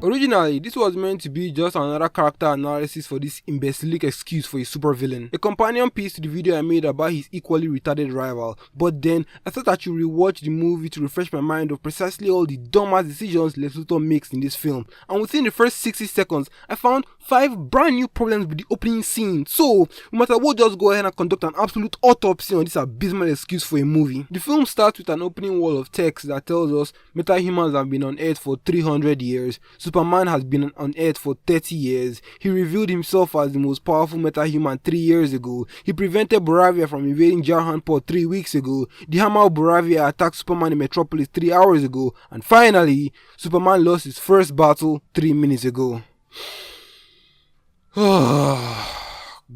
Originally, this was meant to be just another character analysis for this imbecilic excuse for a supervillain, a companion piece to the video I made about his equally retarded rival, but then I thought I should rewatch the movie to refresh my mind of precisely all the dumbass decisions Lex Luthor makes in this film, and within the first 60 seconds, I found 5 brand new problems with the opening scene. So, we might as well just go ahead and conduct an absolute autopsy on this abysmal excuse for a movie. The film starts with an opening wall of text that tells us metahumans have been on Earth for 300 years, Superman has been on Earth for 30 years, he revealed himself as the most powerful metahuman 3 years ago, he prevented Boravia from invading Jarhanpur 3 weeks ago, the hammer of Boravia attacked Superman in Metropolis 3 hours ago, and finally, Superman lost his first battle 3 minutes ago.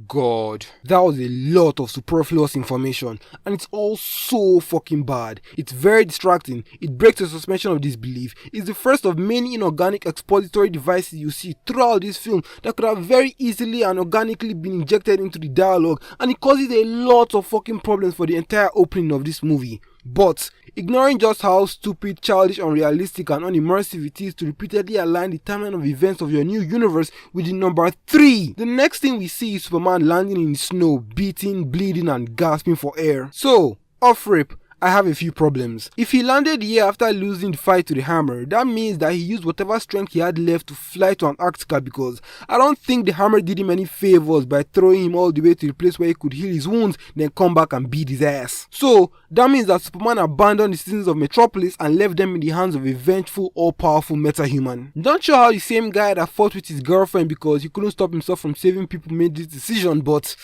God, that was a lot of superfluous information, and it's all so fucking bad. It's very distracting, it breaks the suspension of disbelief. It's the first of many inorganic expository devices you see throughout this film that could have very easily and organically been injected into the dialogue, and it causes a lot of fucking problems for the entire opening of this movie. But, ignoring just how stupid, childish, unrealistic and unimmersive it is to repeatedly align the timeline of events of your new universe with the number 3, the next thing we see is Superman landing in the snow, beating, bleeding and gasping for air. So, off rip, I have a few problems. If he landed here after losing the fight to the Hammer, that means that he used whatever strength he had left to fly to Antarctica, because I don't think the Hammer did him any favors by throwing him all the way to the place where he could heal his wounds, then come back and beat his ass. So, that means that Superman abandoned the citizens of Metropolis and left them in the hands of a vengeful, all-powerful metahuman. Not sure how the same guy that fought with his girlfriend because he couldn't stop himself from saving people made this decision, but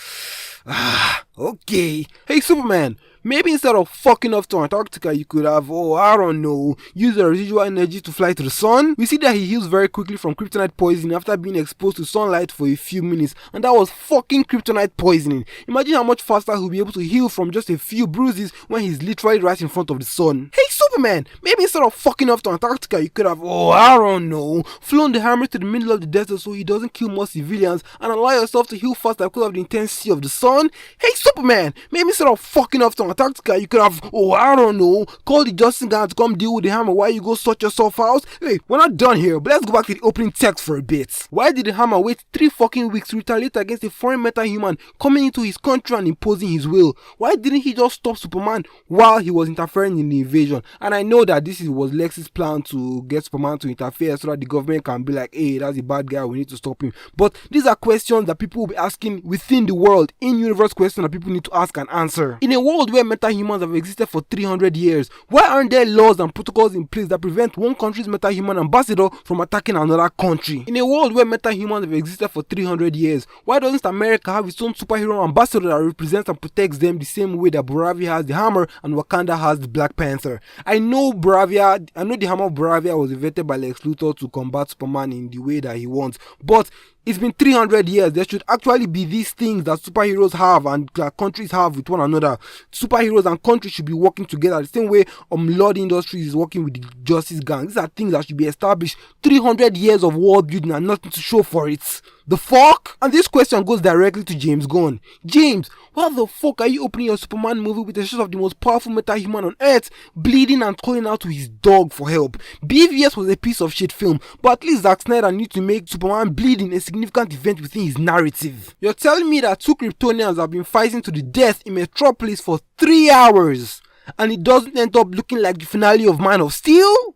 okay. Hey Superman, maybe instead of fucking off to Antarctica, you could have, I don't know, used the residual energy to fly to the sun. We see that he heals very quickly from kryptonite poisoning after being exposed to sunlight for a few minutes, and that was fucking kryptonite poisoning. Imagine how much faster he'll be able to heal from just a few bruises when he's literally right in front of the sun. Hey Superman, maybe instead of fucking off to Antarctica, you could have, I don't know, flown the Hammer to the middle of the desert so he doesn't kill more civilians and allow yourself to heal faster because of the intensity of the sun. Hey Superman, maybe instead of fucking off to Antarctica, you could have, I don't know, called the Justice Guard to come deal with the Hammer while you go sort yourself out. Hey, we're not done here, but let's go back to the opening text for a bit. Why did the Hammer wait 3 fucking weeks to retaliate against a foreign metahuman coming into his country and imposing his will? Why didn't he just stop Superman while he was interfering in the invasion? And I know that this was Lex's plan to get Superman to interfere so that the government can be like, hey, that's a bad guy, we need to stop him. But these are questions that people will be asking within the world, in-universe questions that people need to ask and answer. In a world where metahumans have existed for 300 years, why aren't there laws and protocols in place that prevent one country's metahuman ambassador from attacking another country? In a world where metahumans have existed for 300 years, why doesn't America have its own superhero ambassador that represents and protects them the same way that Boravia has the Hammer and Wakanda has the Black Panther? I know the Hammer of Boravia was invented by Lex Luthor to combat Superman in the way that he wants, but it's been 300 years. There should actually be these things that superheroes have and countries have with one another. Superheroes and countries should be working together the same way Lord Industries is working with the Justice Gang. These are things that should be established. 300 years of world building and nothing to show for it. The fuck? And this question goes directly to James Gunn. James, why the fuck are you opening your Superman movie with a shot of the most powerful metahuman on Earth bleeding and calling out to his dog for help? BVS was a piece of shit film, but at least Zack Snyder needs to make Superman bleeding a significant event within his narrative. You're telling me that 2 Kryptonians have been fighting to the death in Metropolis for 3 hours and it doesn't end up looking like the finale of Man of Steel?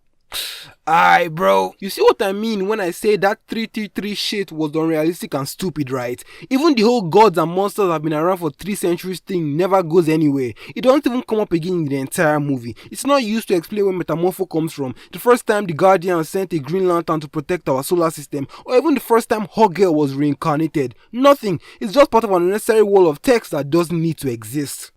Aye bro, you see what I mean when I say that 333 shit was unrealistic and stupid, right? Even the whole gods and monsters have been around for 3 centuries thing never goes anywhere. It doesn't even come up again in the entire movie. It's not used to explain where Metamorpho comes from, the first time the Guardians sent a Green Lantern to protect our solar system, or even the first time Hawkgirl was reincarnated. Nothing. It's just part of an unnecessary wall of text that doesn't need to exist.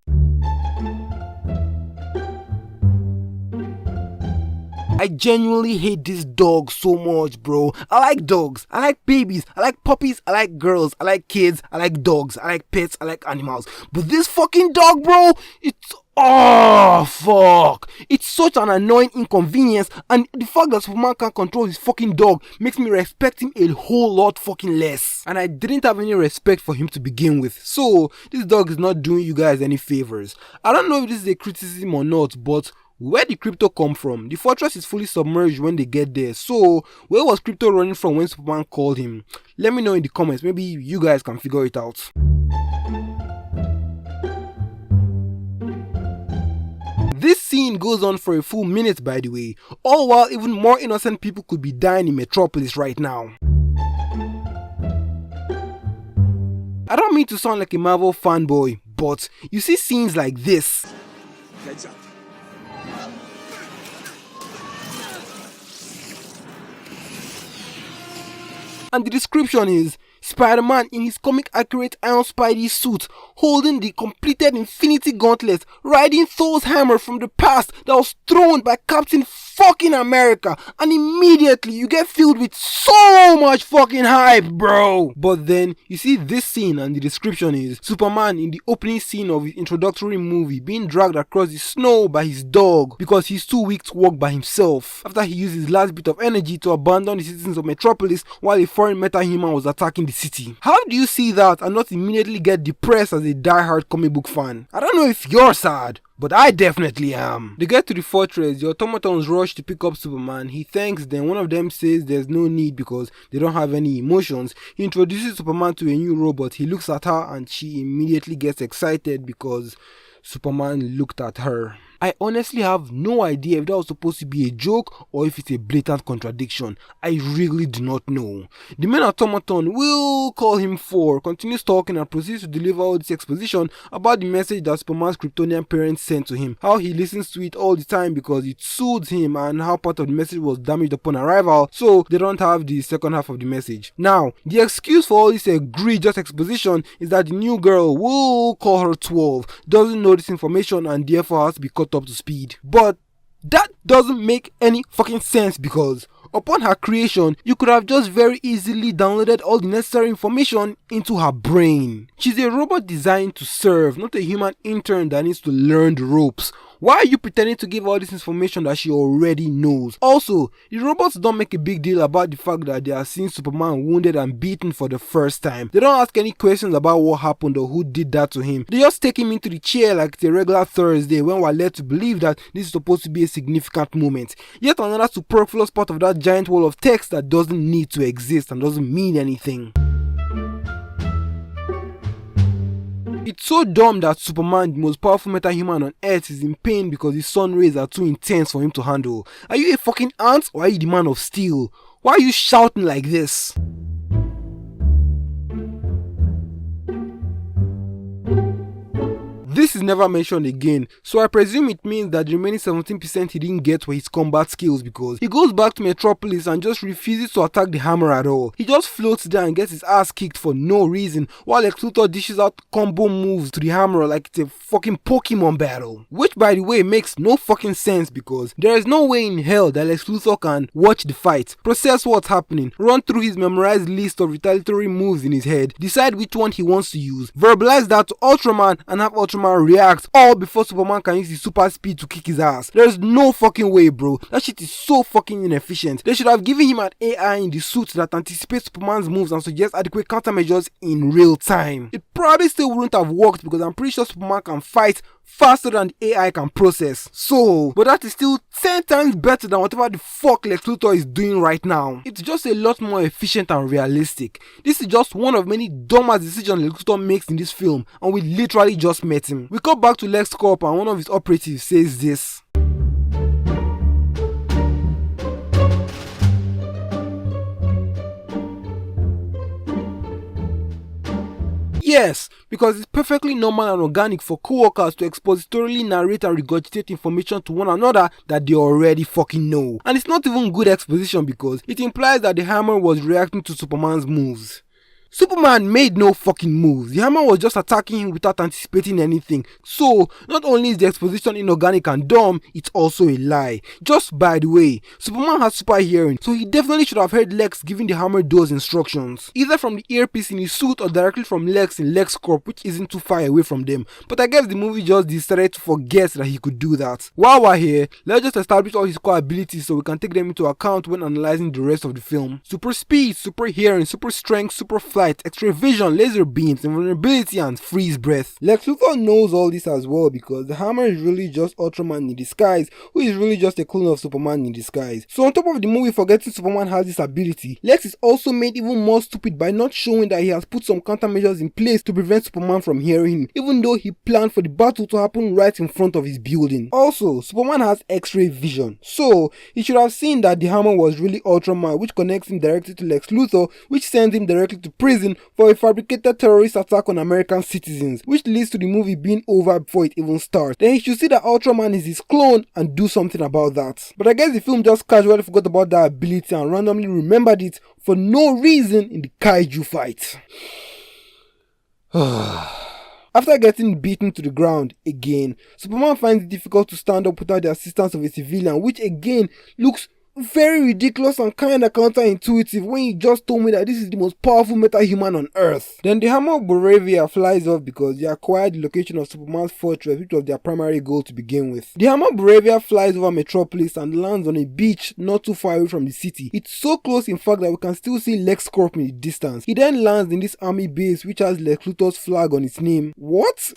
I genuinely hate this dog so much, bro. I like dogs, I like babies, I like puppies, I like girls, I like kids, I like dogs, I like pets, I like animals. But this fucking dog, bro, fuck. It's such an annoying inconvenience, and the fact that Superman can't control his fucking dog makes me respect him a whole lot fucking less. And I didn't have any respect for him to begin with, so this dog is not doing you guys any favors. I don't know if this is a criticism or not, but Where did Crypto come from? The fortress is fully submerged when they get there, so where was Crypto running from when Superman called him? Let me know in the comments, maybe you guys can figure it out. This scene goes on for a full minute, by the way, all while even more innocent people could be dying in Metropolis right now. I don't mean to sound like a Marvel fanboy, but you see scenes like this. Heads up. And the description is Spider-Man in his comic accurate Iron Spidey suit, holding the completed Infinity Gauntlet, riding Thor's hammer from the past that was thrown by Captain fucking America, and immediately you get filled with so much fucking hype, bro. But then you see this scene and the description is Superman in the opening scene of his introductory movie being dragged across the snow by his dog because he's too weak to walk by himself after he used his last bit of energy to abandon the citizens of Metropolis while a foreign meta-human was attacking the city. How do you see that and not immediately get depressed as a die-hard comic book fan? I don't know if you're sad, but I definitely am. They get to the fortress, the automatons rush to pick up Superman. He thanks them. One of them says there's no need because they don't have any emotions. He introduces Superman to a new robot. He looks at her and she immediately gets excited because Superman looked at her. I honestly have no idea if that was supposed to be a joke or if it's a blatant contradiction. I really do not know. The main automaton, we'll call him 4, continues talking and proceeds to deliver all this exposition about the message that Superman's Kryptonian parents sent to him, how he listens to it all the time because it soothes him, and how part of the message was damaged upon arrival, so they don't have the second half of the message. Now, the excuse for all this egregious exposition is that the new girl, we'll call her 12, doesn't know this information and therefore has to be caught up to speed. But that doesn't make any fucking sense because upon her creation, you could have just very easily downloaded all the necessary information into her brain. She's a robot designed to serve, not a human intern that needs to learn the ropes. Why are you pretending to give all this information that she already knows? Also, the robots don't make a big deal about the fact that they are seeing Superman wounded and beaten for the first time. They don't ask any questions about what happened or who did that to him. They just take him into the chair like it's a regular Thursday when we're led to believe that this is supposed to be a significant moment. Yet another superfluous part of that giant wall of text that doesn't need to exist and doesn't mean anything. It's so dumb that Superman, the most powerful meta-human on Earth, is in pain because his sun rays are too intense for him to handle. Are you a fucking ant or are you the man of steel? Why are you shouting like this? This is never mentioned again, so I presume it means that the remaining 17% he didn't get were his combat skills because he goes back to Metropolis and just refuses to attack the hammer at all. He just floats there and gets his ass kicked for no reason while Lex Luthor dishes out combo moves to the hammer like it's a fucking Pokemon battle. Which by the way makes no fucking sense because there is no way in hell that Lex Luthor can watch the fight, process what's happening, run through his memorized list of retaliatory moves in his head, decide which one he wants to use, verbalize that to Ultraman and have Ultraman react all before Superman can use his super speed to kick his ass. There's no fucking way, bro. That shit is so fucking inefficient. They should have given him an AI in the suit that anticipates Superman's moves and suggests adequate countermeasures in real time. It probably still wouldn't have worked because I'm pretty sure Superman can fight faster than the AI can process. So, but that is still 10 times better than whatever the fuck Lex Luthor is doing right now. It's just a lot more efficient and realistic. This is just one of many dumbass decisions Lex Luthor makes in this film, and we literally just met him. We come back to Lex Corp and one of his operatives says this. Yes, because it's perfectly normal and organic for co-workers to expositorily narrate and regurgitate information to one another that they already fucking know. And it's not even good exposition because it implies that the hammer was reacting to Superman's moves. Superman made no fucking moves. The hammer was just attacking him without anticipating anything. So, not only is the exposition inorganic and dumb, it's also a lie. Just by the way, Superman has super hearing, so he definitely should have heard Lex giving the hammer those instructions. Either from the earpiece in his suit or directly from Lex in Lex Corp, which isn't too far away from them. But I guess the movie just decided to forget that he could do that. While we're here, let's just establish all his core abilities so we can take them into account when analyzing the rest of the film. Super speed, super hearing, super strength, super flight, sight, X-ray vision, laser beams, invulnerability, and freeze breath. Lex Luthor knows all this as well because the Hammer is really just Ultraman in disguise, who is really just a clone of Superman in disguise. So on top of the movie forgetting Superman has this ability, Lex is also made even more stupid by not showing that he has put some countermeasures in place to prevent Superman from hearing him, even though he planned for the battle to happen right in front of his building. Also, Superman has X-ray vision, so he should have seen that the Hammer was really Ultraman, which connects him directly to Lex Luthor, which sends him directly to prison for a fabricated terrorist attack on American citizens, which leads to the movie being over before it even starts. Then he should see that Ultraman is his clone and do something about that. But I guess the film just casually forgot about that ability and randomly remembered it for no reason in the kaiju fight. After getting beaten to the ground again, Superman finds it difficult to stand up without the assistance of a civilian, which again looks very ridiculous and kinda counterintuitive when you just told me that this is the most powerful meta-human on Earth. Then the Hammer of Boravia flies off because they acquired the location of Superman's fortress, which was their primary goal to begin with. The Hammer of Boravia flies over Metropolis and lands on a beach not too far away from the city. It's so close in fact that we can still see LexCorp in the distance. He then lands in this army base which has Lex Luthor's flag on its name. What?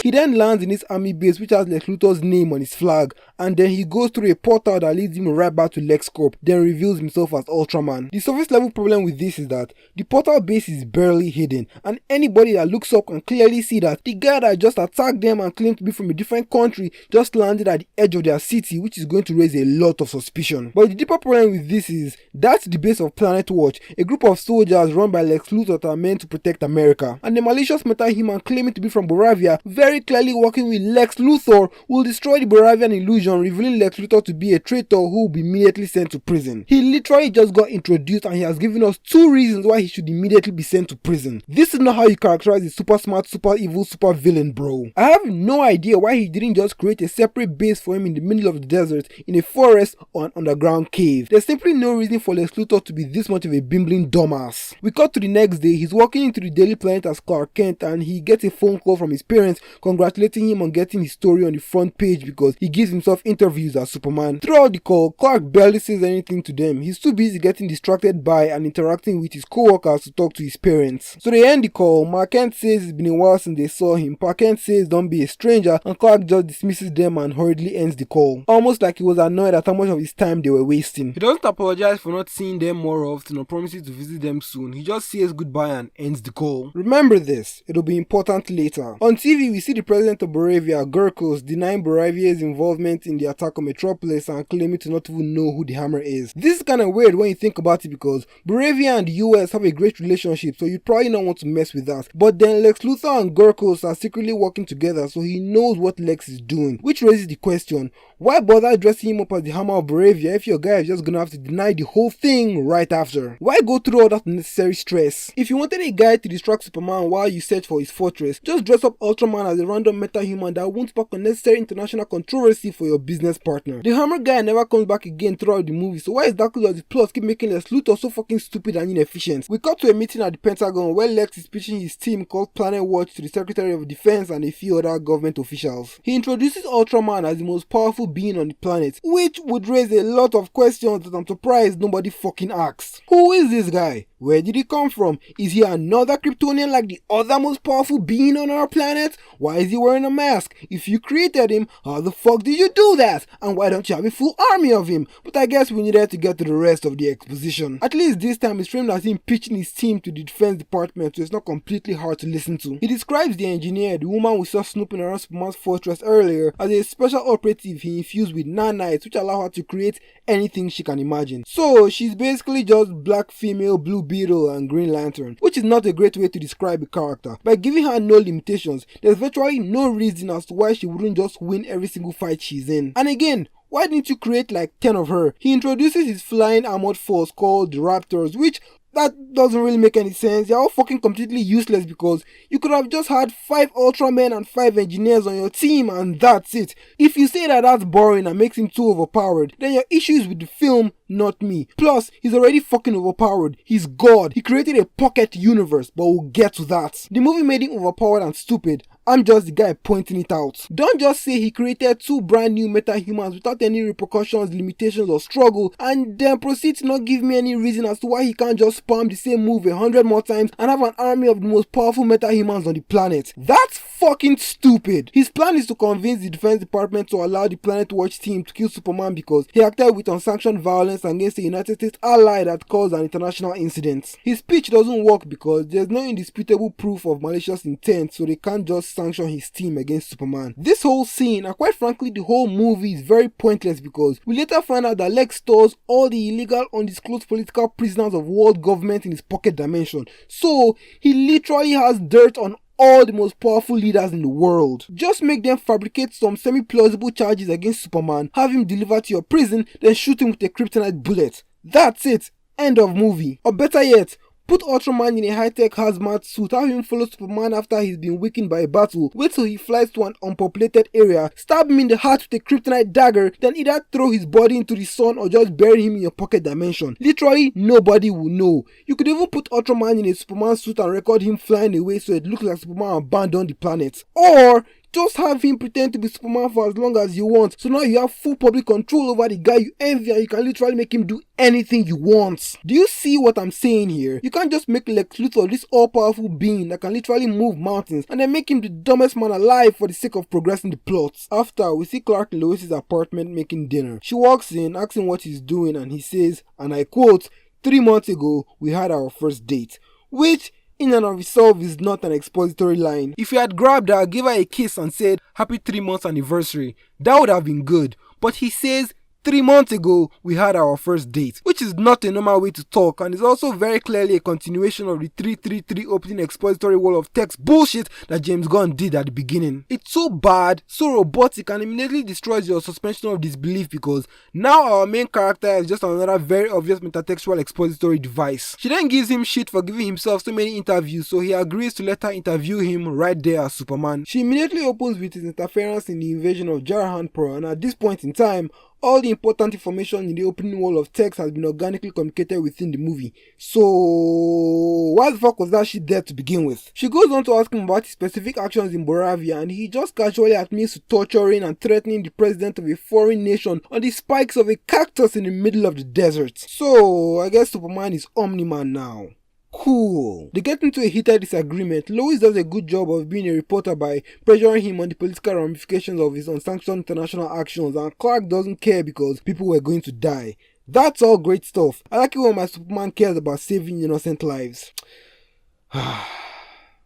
He then lands in his army base which has Lex Luthor's name on his flag, and then he goes through a portal that leads him right back to LexCorp, then reveals himself as Ultraman. The surface level problem with this is that the portal base is barely hidden, and anybody that looks up can clearly see that the guy that just attacked them and claimed to be from a different country just landed at the edge of their city, which is going to raise a lot of suspicion. But the deeper problem with this is that's the base of Planet Watch, a group of soldiers run by Lex Luthor that are meant to protect America, and the malicious meta-human claiming to be from Boravia, very clearly working with Lex Luthor, will destroy the Boravian illusion, revealing Lex Luthor to be a traitor who will be immediately sent to prison. He literally just got introduced and he has given us 2 reasons why he should immediately be sent to prison. This is not how you characterize a super smart, super evil, super villain, bro. I have no idea why he didn't just create a separate base for him in the middle of the desert, in a forest or an underground cave. There's simply no reason for Lex Luthor to be this much of a bimbling dumbass. We cut to the next day. He's walking into the Daily Planet as Clark Kent and he gets a phone call from his parents congratulating him on getting his story on the front page because he gives himself interviews as Superman. Throughout the call, Clark barely says anything to them. He's too busy getting distracted by and interacting with his co-workers to talk to his parents. So they end the call. Mark Kent says it's been a while since they saw him. Park Kent says don't be a stranger, and Clark just dismisses them and hurriedly ends the call, almost like he was annoyed at how much of his time they were wasting. He doesn't apologize for not seeing them more often or promises to visit them soon. He just says goodbye and ends the call. Remember this, it'll be important later. On TV, we see the president of Boravia, Gurkos, denying Boravia's involvement in the attack on Metropolis and claiming to not even know who the Hammer is. This is kinda weird when you think about it because Boravia and the US have a great relationship, so you'd probably not want to mess with that. But then Lex Luthor and Gurkos are secretly working together, so he knows what Lex is doing, which raises the question, why bother dressing him up as the Hammer of Boravia if your guy is just gonna have to deny the whole thing right after? Why go through all that unnecessary stress? If you wanted a guy to distract Superman while you search for his fortress, just dress up Ultraman as a random meta-human that won't spark unnecessary international controversy for your business partner. The Hammer guy never comes back again throughout the movie, so why exactly does the plot keep making Lex Luthor so fucking stupid and inefficient? We cut to a meeting at the Pentagon where Lex is pitching his team called Planet Watch to the Secretary of Defense and a few other government officials. He introduces Ultraman as the most powerful being on the planet, which would raise a lot of questions that I'm surprised nobody fucking asked. Who is this guy? Where did he come from? Is he another Kryptonian like the other most powerful being on our planet? Why is he wearing a mask? If you created him, how the fuck did you do that? And why don't you have a full army of him? But I guess we needed to get to the rest of the exposition. At least this time it's framed as him pitching his team to the defense department, so it's not completely hard to listen to. He describes the engineer, the woman we saw snooping around Superman's fortress earlier, as a special operative he infused with nanites which allow her to create anything she can imagine. So she's basically just black female, Blue Beetle and Green Lantern, which is not a great way to describe a character. By giving her no limitations, there's virtually no reason as to why she wouldn't just win every single fight she's in. And again, why didn't you create like 10 of her? He introduces his flying armored force called the Raptors, which that doesn't really make any sense. They're all fucking completely useless because you could have just had 5 Ultramen and 5 engineers on your team and that's it. If you say that that's boring and makes him too overpowered, then your issue is with the film, not me. Plus, he's already fucking overpowered. He's God. He created a pocket universe, but we'll get to that. The movie made him overpowered and stupid, I'm just the guy pointing it out. Don't just say he created 2 brand new meta-humans without any repercussions, limitations or struggle and then proceed to not give me any reason as to why he can't just spam the same move 100 more times and have an army of the most powerful meta-humans on the planet. That's fucking stupid. His plan is to convince the Defense Department to allow the Planet Watch team to kill Superman because he acted with unsanctioned violence against a United States ally that caused an international incident. His speech doesn't work because there's no indisputable proof of malicious intent, so they can't just sanction his team against Superman. This whole scene, and quite frankly the whole movie, is very pointless because we later find out that Lex stores all the illegal undisclosed political prisoners of world government in his pocket dimension. So he literally has dirt on all the most powerful leaders in the world. Just make them fabricate some semi-plausible charges against Superman, have him delivered to your prison, then shoot him with a kryptonite bullet. That's it. End of movie. Or better yet, put Ultraman in a high-tech hazmat suit, have him follow Superman after he's been weakened by a battle, wait till he flies to an unpopulated area, stab him in the heart with a kryptonite dagger, then either throw his body into the sun or just bury him in your pocket dimension. Literally, nobody will know. You could even put Ultraman in a Superman suit and record him flying away so it looks like Superman abandoned the planet. Or just have him pretend to be Superman for as long as you want, so now you have full public control over the guy you envy and you can literally make him do anything you want. Do you see what I'm saying here? You can't just make Lex Luthor this all-powerful being that can literally move mountains and then make him the dumbest man alive for the sake of progressing the plot. After, we see Clark in Lois's apartment making dinner. She walks in, asking what he's doing, and he says, and I quote, 3 months ago, we had our first date. Which in and of itself is not an expository line. If you had grabbed her, gave her a kiss and said, happy 3 months anniversary, that would have been good. But he says, 3 months ago, we had our first date, which is not a normal way to talk and is also very clearly a continuation of the 333 opening expository wall of text bullshit that James Gunn did at the beginning. It's so bad, so robotic, and immediately destroys your suspension of disbelief because now our main character is just another very obvious metatextual expository device. She then gives him shit for giving himself so many interviews, so he agrees to let her interview him right there as Superman. She immediately opens with his interference in the invasion of Jarahanpur, and at this point in time, all the important information in the opening wall of text has been organically communicated within the movie. So, why the fuck was that shit there to begin with? She goes on to ask him about his specific actions in Boravia, and he just casually admits to torturing and threatening the president of a foreign nation on the spikes of a cactus in the middle of the desert. So, I guess Superman is Omni-Man now. Cool. They get into a heated disagreement. Lois does a good job of being a reporter by pressuring him on the political ramifications of his unsanctioned international actions, and Clark doesn't care because people were going to die. That's all great stuff. I like it when my Superman cares about saving innocent lives.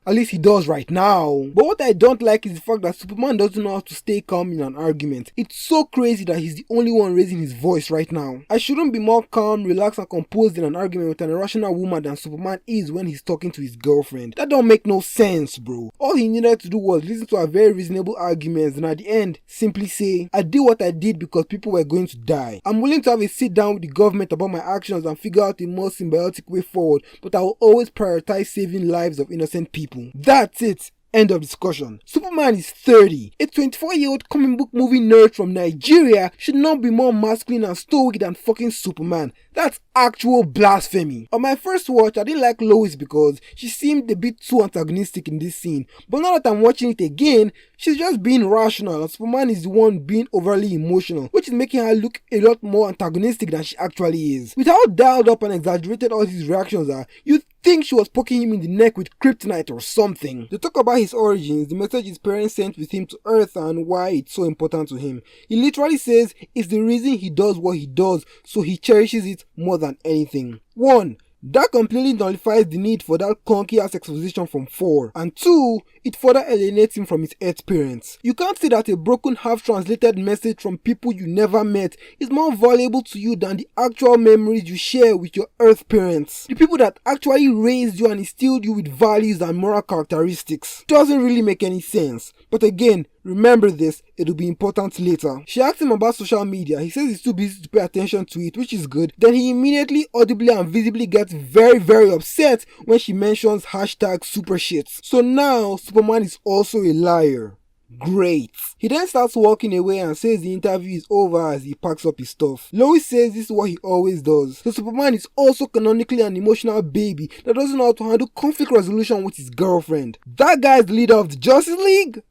At least he does right now. But what I don't like is the fact that Superman doesn't know how to stay calm in an argument. It's so crazy that he's the only one raising his voice right now. I shouldn't be more calm, relaxed and composed in an argument with an irrational woman than Superman is when he's talking to his girlfriend. That don't make no sense, bro. All he needed to do was listen to her very reasonable arguments and at the end, simply say, I did what I did because people were going to die. I'm willing to have a sit down with the government about my actions and figure out a more symbiotic way forward, but I will always prioritize saving lives of innocent people. That's it. End of discussion. Superman is 30. A 24-year-old comic book movie nerd from Nigeria should not be more masculine and stoic than fucking Superman. That's actual blasphemy. On my first watch, I didn't like Lois because she seemed a bit too antagonistic in this scene. But now that I'm watching it again, she's just being rational and Superman is the one being overly emotional, which is making her look a lot more antagonistic than she actually is. With how dialed up and exaggerated all his reactions are, you'd think she was poking him in the neck with kryptonite or something. They talk about his origins, the message his parents sent with him to Earth and why it's so important to him. He literally says it's the reason he does what he does, so he cherishes it more than anything. 1. That completely nullifies the need for that clunky ass exposition from 4. And 2, it further alienates him from his Earth parents. You can't say that a broken half-translated message from people you never met is more valuable to you than the actual memories you share with your Earth parents. The people that actually raised you and instilled you with values and moral characteristics. Doesn't really make any sense. But again, remember this, it'll be important later. She asks him about social media. He says he's too busy to pay attention to it, which is good. Then he immediately, audibly and visibly gets very upset when she mentions hashtag super shit. So now, Superman is also a liar. Great. He then starts walking away and says the interview is over as he packs up his stuff. Lois says this is what he always does. So Superman is also canonically an emotional baby that doesn't know how to handle conflict resolution with his girlfriend. That guy is the leader of the Justice League?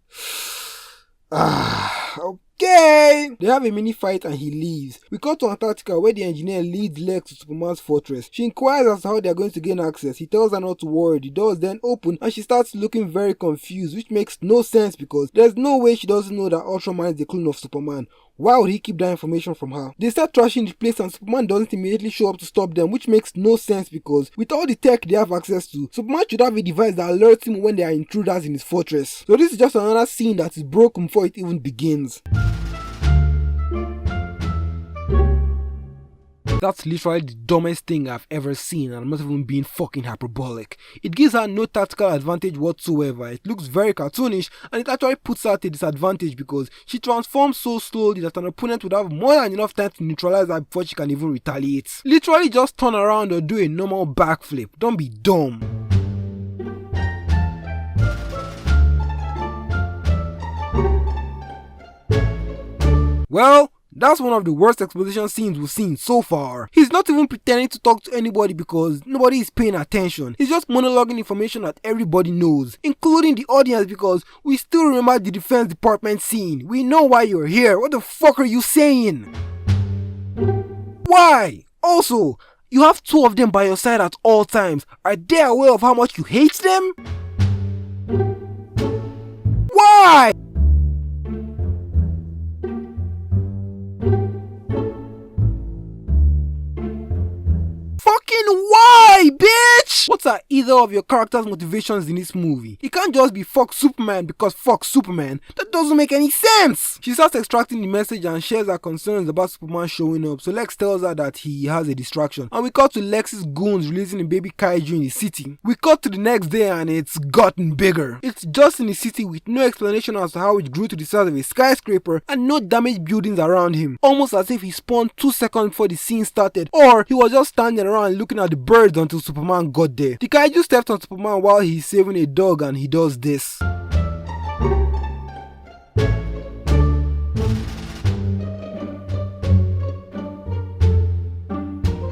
Okay. They have a mini fight and he leaves. We cut to Antarctica where the engineer leads Lex to Superman's fortress. She inquires as to how they are going to gain access. He tells her not to worry. The doors then open and she starts looking very confused, which makes no sense because there's no way she doesn't know that Ultraman is the clone of Superman. Why would he keep that information from her? They start trashing the place and Superman doesn't immediately show up to stop them, which makes no sense because with all the tech they have access to, Superman should have a device that alerts him when there are intruders in his fortress. So this is just another scene that is broken before it even begins. That's literally the dumbest thing I've ever seen, and I'm not even being fucking hyperbolic. It gives her no tactical advantage whatsoever. It looks very cartoonish and it actually puts her at a disadvantage because she transforms so slowly that an opponent would have more than enough time to neutralize her before she can even retaliate. Literally just turn around or do a normal backflip. Don't be dumb. Well, that's one of the worst exposition scenes we've seen so far. He's not even pretending to talk to anybody because nobody is paying attention. He's just monologuing information that everybody knows, including the audience because we still remember the Defense Department scene. We know why you're here. What the fuck are you saying? Why? Also, you have two of them by your side at all times. Are they aware of how much you hate them? Why? Fucking why, bitch? What are either of your characters' motivations in this movie? It can't just be fuck Superman because fuck Superman. That doesn't make any sense. She starts extracting the message and shares her concerns about Superman showing up. So Lex tells her that he has a distraction. And we cut to Lex's goons releasing a baby kaiju in the city. We cut to the next day and it's gotten bigger. It's just in the city with no explanation as to how it grew to the size of a skyscraper and no damaged buildings around him. Almost as if he spawned 2 seconds before the scene started, or he was just standing around looking at the birds until Superman got there. The kaiju stepped on Superman while he's saving a dog and he does this.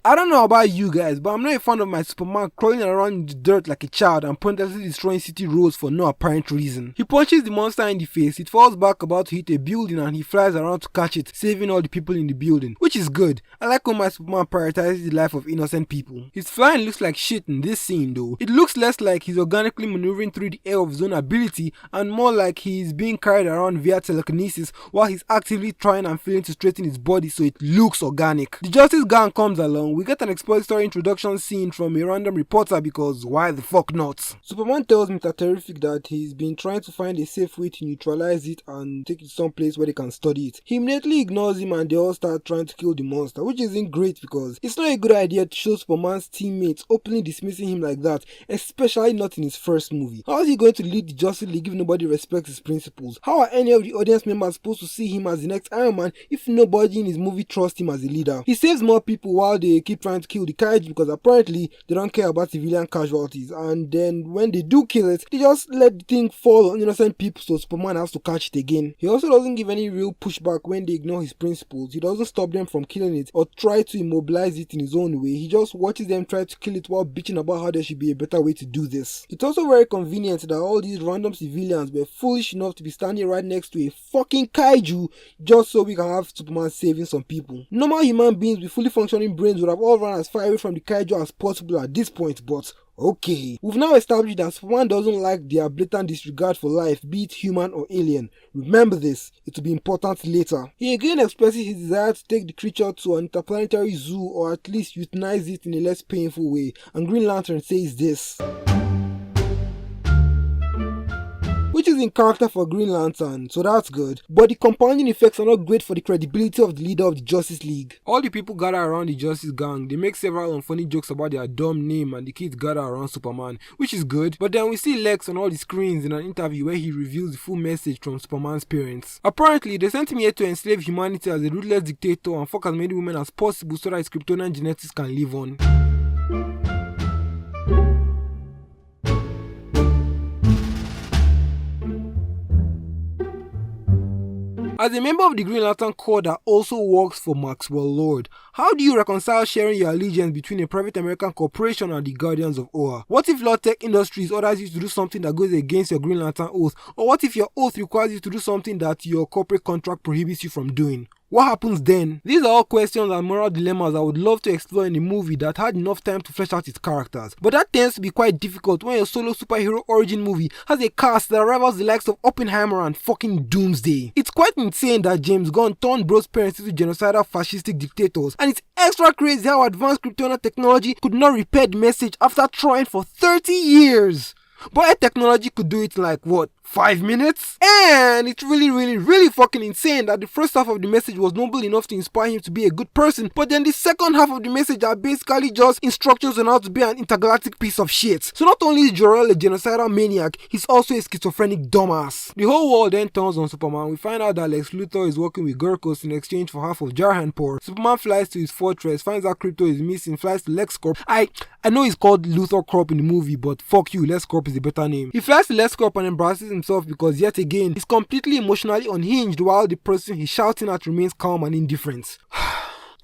I don't know about you guys, but I'm not a fan of my Superman crawling around in the dirt like a child and pointlessly destroying city roads for no apparent reason. He punches the monster in the face, it falls back about to hit a building and he flies around to catch it, saving all the people in the building, which is good. I like when my Superman prioritizes the life of innocent people. His flying looks like shit in this scene though. It looks less like he's organically maneuvering through the air of his own ability and more like he's being carried around via telekinesis while he's actively trying and failing to straighten his body so it looks organic. The Justice Gang comes along. We get an expository introduction scene from a random reporter because why the fuck not? Superman tells Mr. Terrific that he's been trying to find a safe way to neutralize it and take it to some place where they can study it. He immediately ignores him and they all start trying to kill the monster, which isn't great because it's not a good idea to show Superman's teammates openly dismissing him like that, especially not in his first movie. How is he going to lead the Justice League if nobody respects his principles? How are any of the audience members supposed to see him as the next Iron Man if nobody in his movie trusts him as a leader? He saves more people while they keep trying to kill the kaiju because apparently they don't care about civilian casualties, and then when they do kill it, they just let the thing fall on innocent people so Superman has to catch it again. He also doesn't give any real pushback when they ignore his principles. He doesn't stop them from killing it or try to immobilize it in his own way. He just watches them try to kill it while bitching about how there should be a better way to do this. It's also very convenient that all these random civilians were foolish enough to be standing right next to a fucking kaiju just so we can have Superman saving some people. Normal human beings with fully functioning brains would have all run as far away from the kaiju as possible at this point, but okay. We've now established that Superman doesn't like their blatant disregard for life, be it human or alien. Remember this, it will be important later. He again expresses his desire to take the creature to an interplanetary zoo or at least euthanize it in a less painful way, and Green Lantern says this, which is in character for Green Lantern, so that's good. But the compounding effects are not great for the credibility of the leader of the Justice League. All the people gather around the Justice Gang. They make several unfunny jokes about their dumb name and the kids gather around Superman, which is good. But then we see Lex on all the screens in an interview where he reveals the full message from Superman's parents. Apparently, they sent him here to enslave humanity as a ruthless dictator and fuck as many women as possible so that his Kryptonian genetics can live on. As a member of the Green Lantern Corps that also works for Maxwell Lord, how do you reconcile sharing your allegiance between a private American corporation and the Guardians of Oa? What if Lord Tech Industries orders you to do something that goes against your Green Lantern oath? Or what if your oath requires you to do something that your corporate contract prohibits you from doing? What happens then? These are all questions and moral dilemmas I would love to explore in a movie that had enough time to flesh out its characters. But that tends to be quite difficult when your solo superhero origin movie has a cast that rivals the likes of Oppenheimer and fucking Doomsday. It's quite insane that James Gunn turned Bro's parents into genocidal fascistic dictators, and it's extra crazy how advanced Kryptonian technology could not repair the message after trying for 30 years. But technology could do it in like what, 5 minutes? And it's really fucking insane that the first half of the message was noble enough to inspire him to be a good person, but then the second half of the message are basically just instructions on how to be an intergalactic piece of shit. So not only is Jor-El a genocidal maniac, he's also a schizophrenic dumbass. The whole world then turns on Superman. We find out that Lex Luthor is working with Gurkos in exchange for half of Jarhanpur. Superman flies to his fortress, finds out Krypto is missing, flies to LexCorp. I know he's called Luthor Corp in the movie, but fuck you, LexCorp is a better name. He flies to LexCorp and embarrasses himself because yet again, he's completely emotionally unhinged while the person he's shouting at remains calm and indifferent.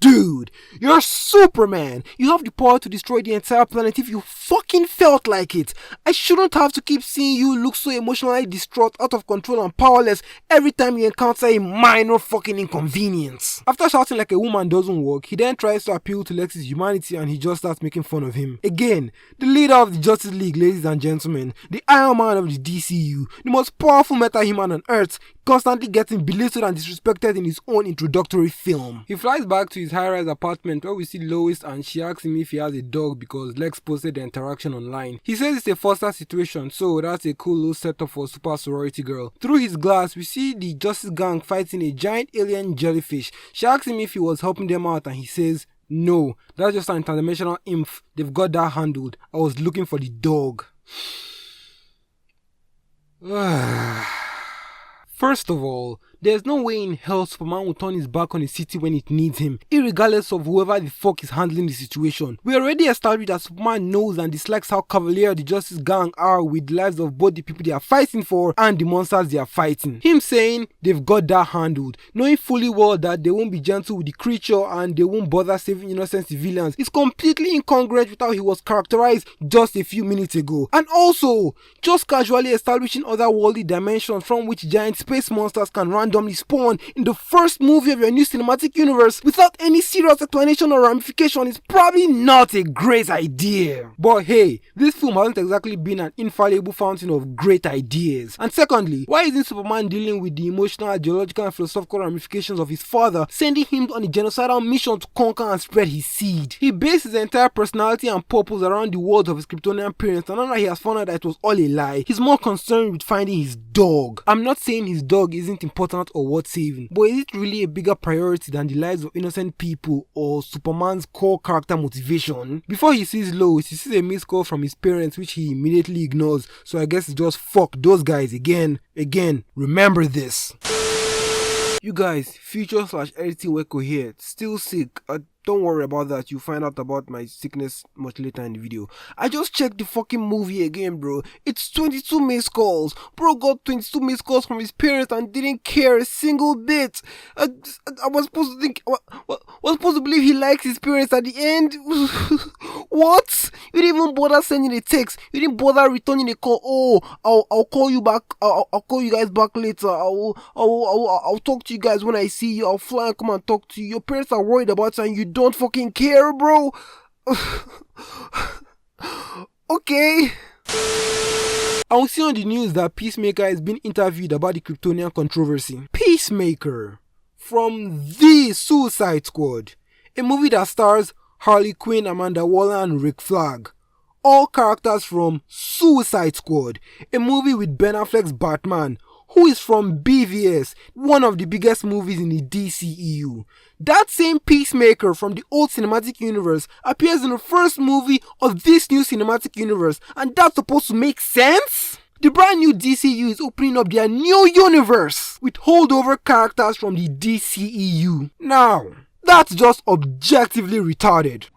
Dude, you're Superman. You have the power to destroy the entire planet if you fucking felt like it. I shouldn't have to keep seeing you look so emotionally distraught, out of control and powerless every time you encounter a minor fucking inconvenience. After shouting like a woman doesn't work, he then tries to appeal to Lex's humanity and he just starts making fun of him. Again, the leader of the Justice League, ladies and gentlemen, the Iron Man of the DCU, the most powerful meta-human on Earth, constantly getting belittled and disrespected in his own introductory film. He flies back to his high-rise apartment where we see Lois and she asks him if he has a dog because Lex posted the interaction online. He says it's a foster situation, so that's a cool little setup for a super sorority girl. Through his glass, we see the Justice Gang fighting a giant alien jellyfish. She asks him if he was helping them out and he says, no, that's just an interdimensional imp. They've got that handled. I was looking for the dog. First of all, there's no way in hell Superman will turn his back on a city when it needs him, irregardless of whoever the fuck is handling the situation. We already established that Superman knows and dislikes how cavalier the Justice Gang are with the lives of both the people they are fighting for and the monsters they are fighting. Him saying they've got that handled, knowing fully well that they won't be gentle with the creature and they won't bother saving innocent civilians, is completely incongruent with how he was characterized just a few minutes ago. And also, just casually establishing otherworldly dimensions from which giant space monsters can randomly spawn in the first movie of your new cinematic universe without any serious explanation or ramification is probably not a great idea. But hey, this film hasn't exactly been an infallible fountain of great ideas. And secondly, why isn't Superman dealing with the emotional, ideological and philosophical ramifications of his father, sending him on a genocidal mission to conquer and spread his seed? He based his entire personality and purpose around the words of his Kryptonian parents, and now that he has found out that it was all a lie, he's more concerned with finding his dog. I'm not saying his dog isn't important or worth saving, but is it really a bigger priority than the lives of innocent people or Superman's core character motivation? Before he sees Lois, he sees a missed call from his parents which he immediately ignores, so I guess it's just fuck those guys again, remember this. You guys, future/editing Weko here, still sick. Don't worry about that, you'll find out about my sickness much later in the video. I just checked the fucking movie again, bro. It's 22 missed calls. Bro got 22 missed calls from his parents and didn't care a single bit. I was supposed to think, was supposed to believe he likes his parents at the end. What? You didn't even bother sending a text. You didn't bother returning a call. Oh, I'll call you back. I'll call you guys back later. I'll talk to you guys when I see you. I'll fly and come and talk to you. Your parents are worried about you and you don't fucking care, bro. Okay. I will see on the news that Peacemaker has been interviewed about the Kryptonian controversy. Peacemaker from The Suicide Squad, a movie that stars Harley Quinn, Amanda Waller and Rick Flag. All characters from Suicide Squad, a movie with Ben Affleck's Batman, who is from BVS, one of the biggest movies in the DCEU. That same Peacemaker from the old cinematic universe appears in the first movie of this new cinematic universe, and that's supposed to make sense? The brand new DCU is opening up their new universe with holdover characters from the DCEU. Now, that's just objectively retarded.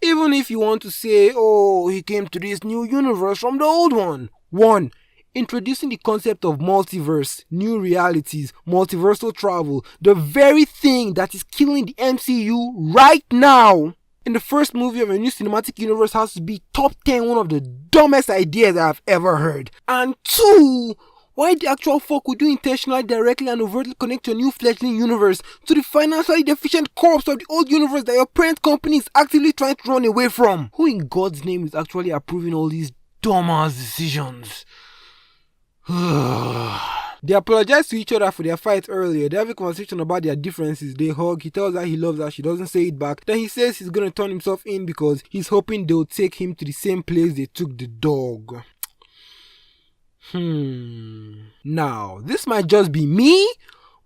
Even if you want to say, oh, he came to this new universe from the old one. One, introducing the concept of multiverse, new realities, multiversal travel, the very thing that is killing the MCU right now. In the first movie of a new cinematic universe has to be top 10 one of the dumbest ideas I've ever heard. And 2, why the actual fuck would you intentionally, directly and overtly connect your new fledgling universe to the financially deficient corpse of the old universe that your parent company is actively trying to run away from? Who in God's name is actually approving all these dumbass decisions? They apologize to each other for their fight earlier. They have a conversation about their differences. They hug. He tells her he loves her. She doesn't say it back. Then he says he's gonna turn himself in because he's hoping they'll take him to the same place they took the dog. Now, this might just be me,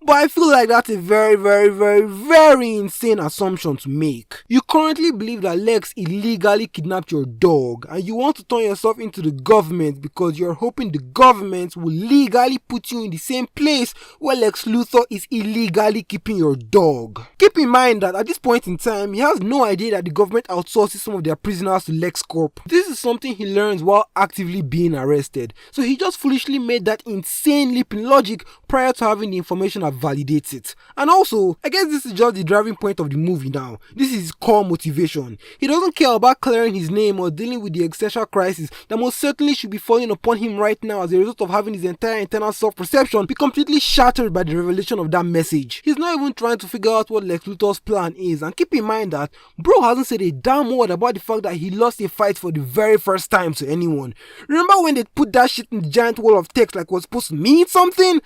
but I feel like that's a very, very, very, very insane assumption to make. You currently believe that Lex illegally kidnapped your dog, and you want to turn yourself into the government because you're hoping the government will legally put you in the same place where Lex Luthor is illegally keeping your dog. Keep in mind that at this point in time, he has no idea that the government outsources some of their prisoners to LexCorp. This is something he learns while actively being arrested, so he just foolishly made that insane leap in logic prior to having the information that validates it. And also, I guess this is just the driving point of the movie now. This is his core motivation. He doesn't care about clearing his name or dealing with the existential crisis that most certainly should be falling upon him right now as a result of having his entire internal self-perception be completely shattered by the revelation of that message. He's not even trying to figure out what Lex Luthor's plan is, and keep in mind that bro hasn't said a damn word about the fact that he lost a fight for the very first time to anyone. Remember when they put that shit in the giant wall of text like it was supposed to mean something?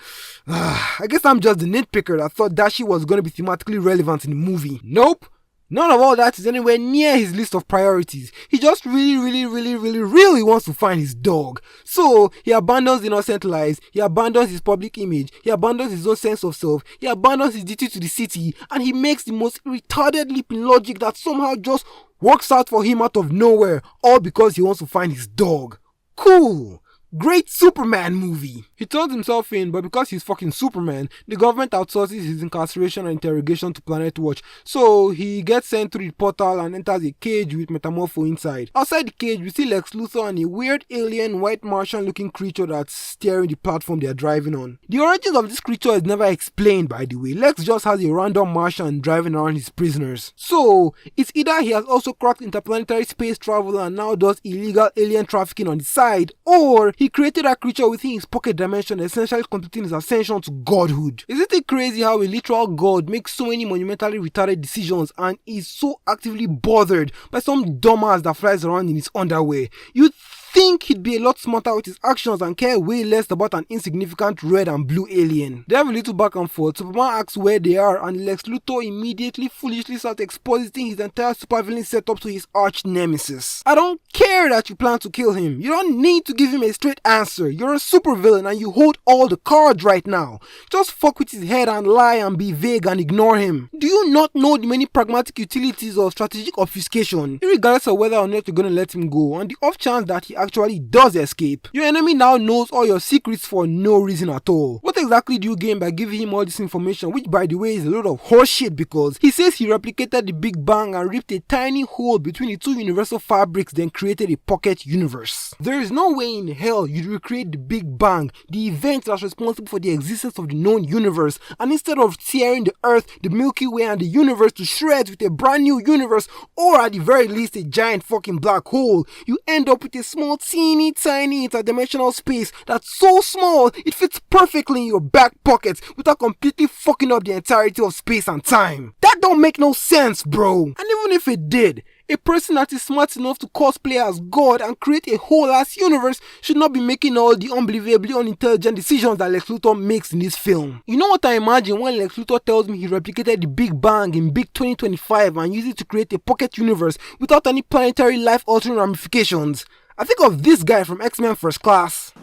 I guess I'm just the nitpicker that thought that shit was going to be thematically relevant in the movie. Nope. None of all that is anywhere near his list of priorities. He just really wants to find his dog. So, he abandons innocent lies, he abandons his public image, he abandons his own sense of self, he abandons his duty to the city, and he makes the most retarded leap in logic that somehow just works out for him out of nowhere, all because he wants to find his dog. Cool. Great Superman movie. He turns himself in, but because he's fucking Superman, the government outsources his incarceration and interrogation to Planet Watch. So he gets sent through the portal and enters a cage with Metamorpho inside. Outside the cage, we see Lex Luthor and a weird alien white Martian looking creature that's steering the platform they are driving on. The origins of this creature is never explained, by the way. Lex just has a random Martian driving around his prisoners. So it's either he has also cracked interplanetary space travel and now does illegal alien trafficking on the side, or he created a creature within his pocket dimension, essentially completing his ascension to godhood. Isn't it crazy how a literal god makes so many monumentally retarded decisions and is so actively bothered by some dumbass that flies around in his underwear? You'd think he'd be a lot smarter with his actions and care way less about an insignificant red and blue alien. They have a little back and forth. Superman asks where they are and Lex Luthor immediately foolishly starts expositing his entire supervillain setup to his arch nemesis. I don't care that you plan to kill him. You don't need to give him a straight answer. You're a supervillain and you hold all the cards right now. Just fuck with his head and lie and be vague and ignore him. Do you not know the many pragmatic utilities of strategic obfuscation, regardless of whether or not you're gonna let him go? On the off chance that he actually does escape, your enemy now knows all your secrets for no reason at all. What exactly do you gain by giving him all this information, which by the way is a load of horseshit because he says he replicated the Big Bang and ripped a tiny hole between the two universal fabrics then created a pocket universe. There is no way in hell you'd recreate the Big Bang, the event that's responsible for the existence of the known universe, and instead of tearing the Earth, the Milky Way and the universe to shreds with a brand new universe, or at the very least a giant fucking black hole, you end up with a small teeny tiny interdimensional space that's so small it fits perfectly in your back pocket without completely fucking up the entirety of space and time. That don't make no sense, bro. And even if it did, a person that is smart enough to cosplay as God and create a whole ass universe should not be making all the unbelievably unintelligent decisions that Lex Luthor makes in this film. You know what I imagine when Lex Luthor tells me he replicated the Big Bang in Big 2025 and used it to create a pocket universe without any planetary life-altering ramifications? I think of this guy from X-Men First Class.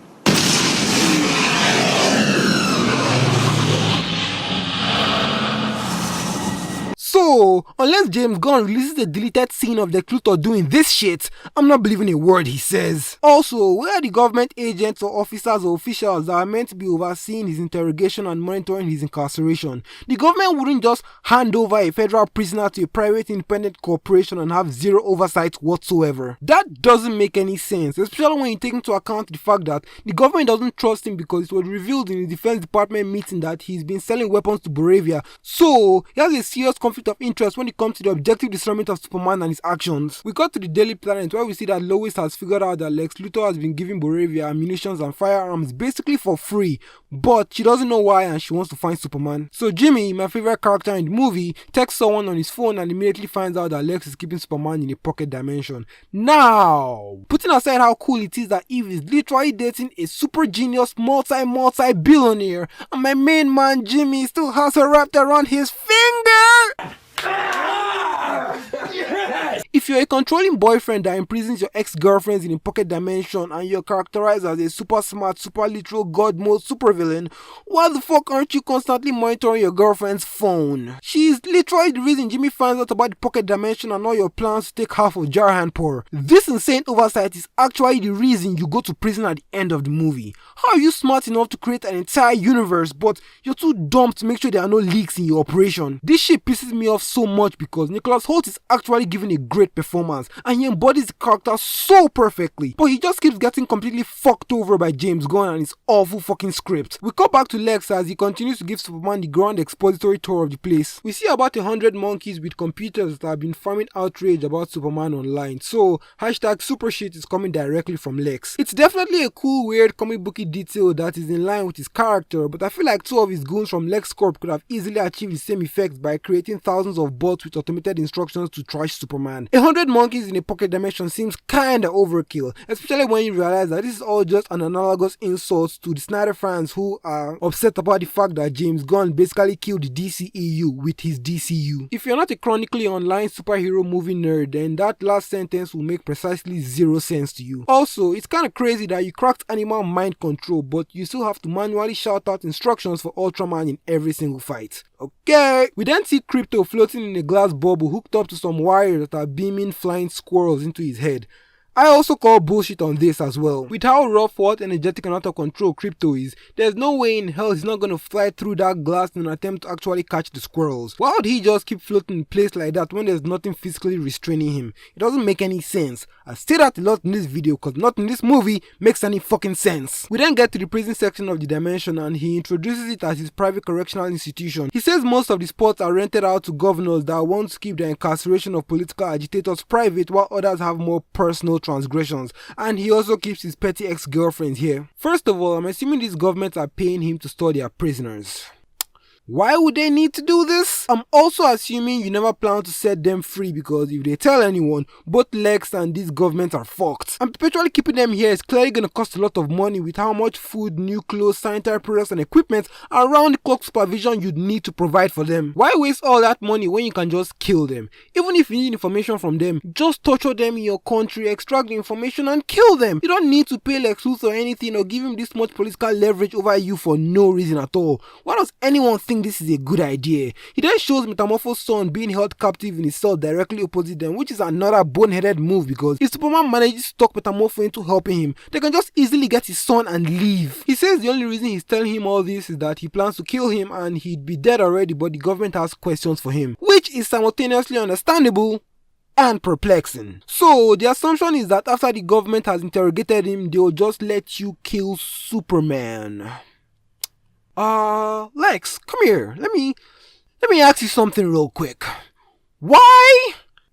So, unless James Gunn releases the deleted scene of the Luthor doing this shit, I'm not believing a word he says. Also, where are the government agents or officers or officials that are meant to be overseeing his interrogation and monitoring his incarceration? The government wouldn't just hand over a federal prisoner to a private independent corporation and have zero oversight whatsoever. That doesn't make any sense, especially when you take into account the fact that the government doesn't trust him because it was revealed in the Defense Department meeting that he's been selling weapons to Boravia. So, he has a serious conflict of interest when it comes to the objective discernment of Superman and his actions. We got to the Daily Planet where we see that Lois has figured out that Lex Luthor has been giving Boravia ammunition and firearms basically for free, but she doesn't know why and she wants to find Superman. So Jimmy, my favorite character in the movie, texts someone on his phone and immediately finds out that Lex is keeping Superman in a pocket dimension. Now, putting aside how cool it is that Eve is literally dating a super genius multi-billionaire and my main man Jimmy still has her wrapped around his finger. If you're a controlling boyfriend that imprisons your ex-girlfriends in a pocket dimension and you're characterized as a super smart, super literal god mode supervillain, why the fuck aren't you constantly monitoring your girlfriend's phone? She's literally the reason Jimmy finds out about the pocket dimension and all your plans to take half of Jarhanpur. This insane oversight is actually the reason you go to prison at the end of the movie. How are you smart enough to create an entire universe but you're too dumb to make sure there are no leaks in your operation? This shit pisses me off so much because Nicholas Hoult is actually giving a great performance and he embodies the character so perfectly, but he just keeps getting completely fucked over by James Gunn and his awful fucking script. We cut back to Lex as he continues to give Superman the grand expository tour of the place. We see about 100 monkeys with computers that have been farming outrage about Superman online, so hashtag super shit is coming directly from Lex. It's definitely a cool, weird comic booky detail that is in line with his character, but I feel like two of his goons from Lex Corp could have easily achieved the same effect by creating thousands of bots with automated instructions to trash Superman. 100 monkeys in a pocket dimension seems kinda overkill, especially when you realize that this is all just an analogous insult to the Snyder fans who are upset about the fact that James Gunn basically killed the DCEU with his DCU. If you're not a chronically online superhero movie nerd, then that last sentence will make precisely zero sense to you. Also, it's kinda crazy that you cracked animal mind control, but you still have to manually shout out instructions for Ultraman in every single fight. Okay. We then see Crypto floating in a glass bubble hooked up to some wires that are beaming flying squirrels into his head. I also call bullshit on this as well. With how rough, what, energetic and out of control Crypto is, there's no way in hell he's not gonna fly through that glass in an attempt to actually catch the squirrels. Why would he just keep floating in place like that when there's nothing physically restraining him? It doesn't make any sense. I say that a lot in this video because nothing in this movie makes any fucking sense. We then get to the prison section of the dimension and he introduces it as his private correctional institution. He says most of the spots are rented out to governors that want to keep the incarceration of political agitators private while others have more personal transgressions, and he also keeps his petty ex-girlfriends here. First of all, I'm assuming these governments are paying him to store their prisoners. Why would they need to do this? I'm also assuming you never plan to set them free because if they tell anyone, both Lex and these governments are fucked. And perpetually keeping them here is clearly going to cost a lot of money with how much food, new clothes, sanitary products and equipment around the clock supervision you'd need to provide for them. Why waste all that money when you can just kill them? Even if you need information from them, just torture them in your country, extract the information and kill them. You don't need to pay Lex Luthor or anything or give him this much political leverage over you for no reason at all. Why does anyone think this is a good idea? He then shows Metamorpho's son being held captive in his cell directly opposite them, which is another boneheaded move because if Superman manages to talk Metamorpho into helping him, they can just easily get his son and leave. He says the only reason he's telling him all this is that he plans to kill him and he'd be dead already, but the government has questions for him, which is simultaneously understandable and perplexing. So the assumption is that after the government has interrogated him, they'll just let you kill Superman. Lex, come here. Let me ask you something real quick. Why,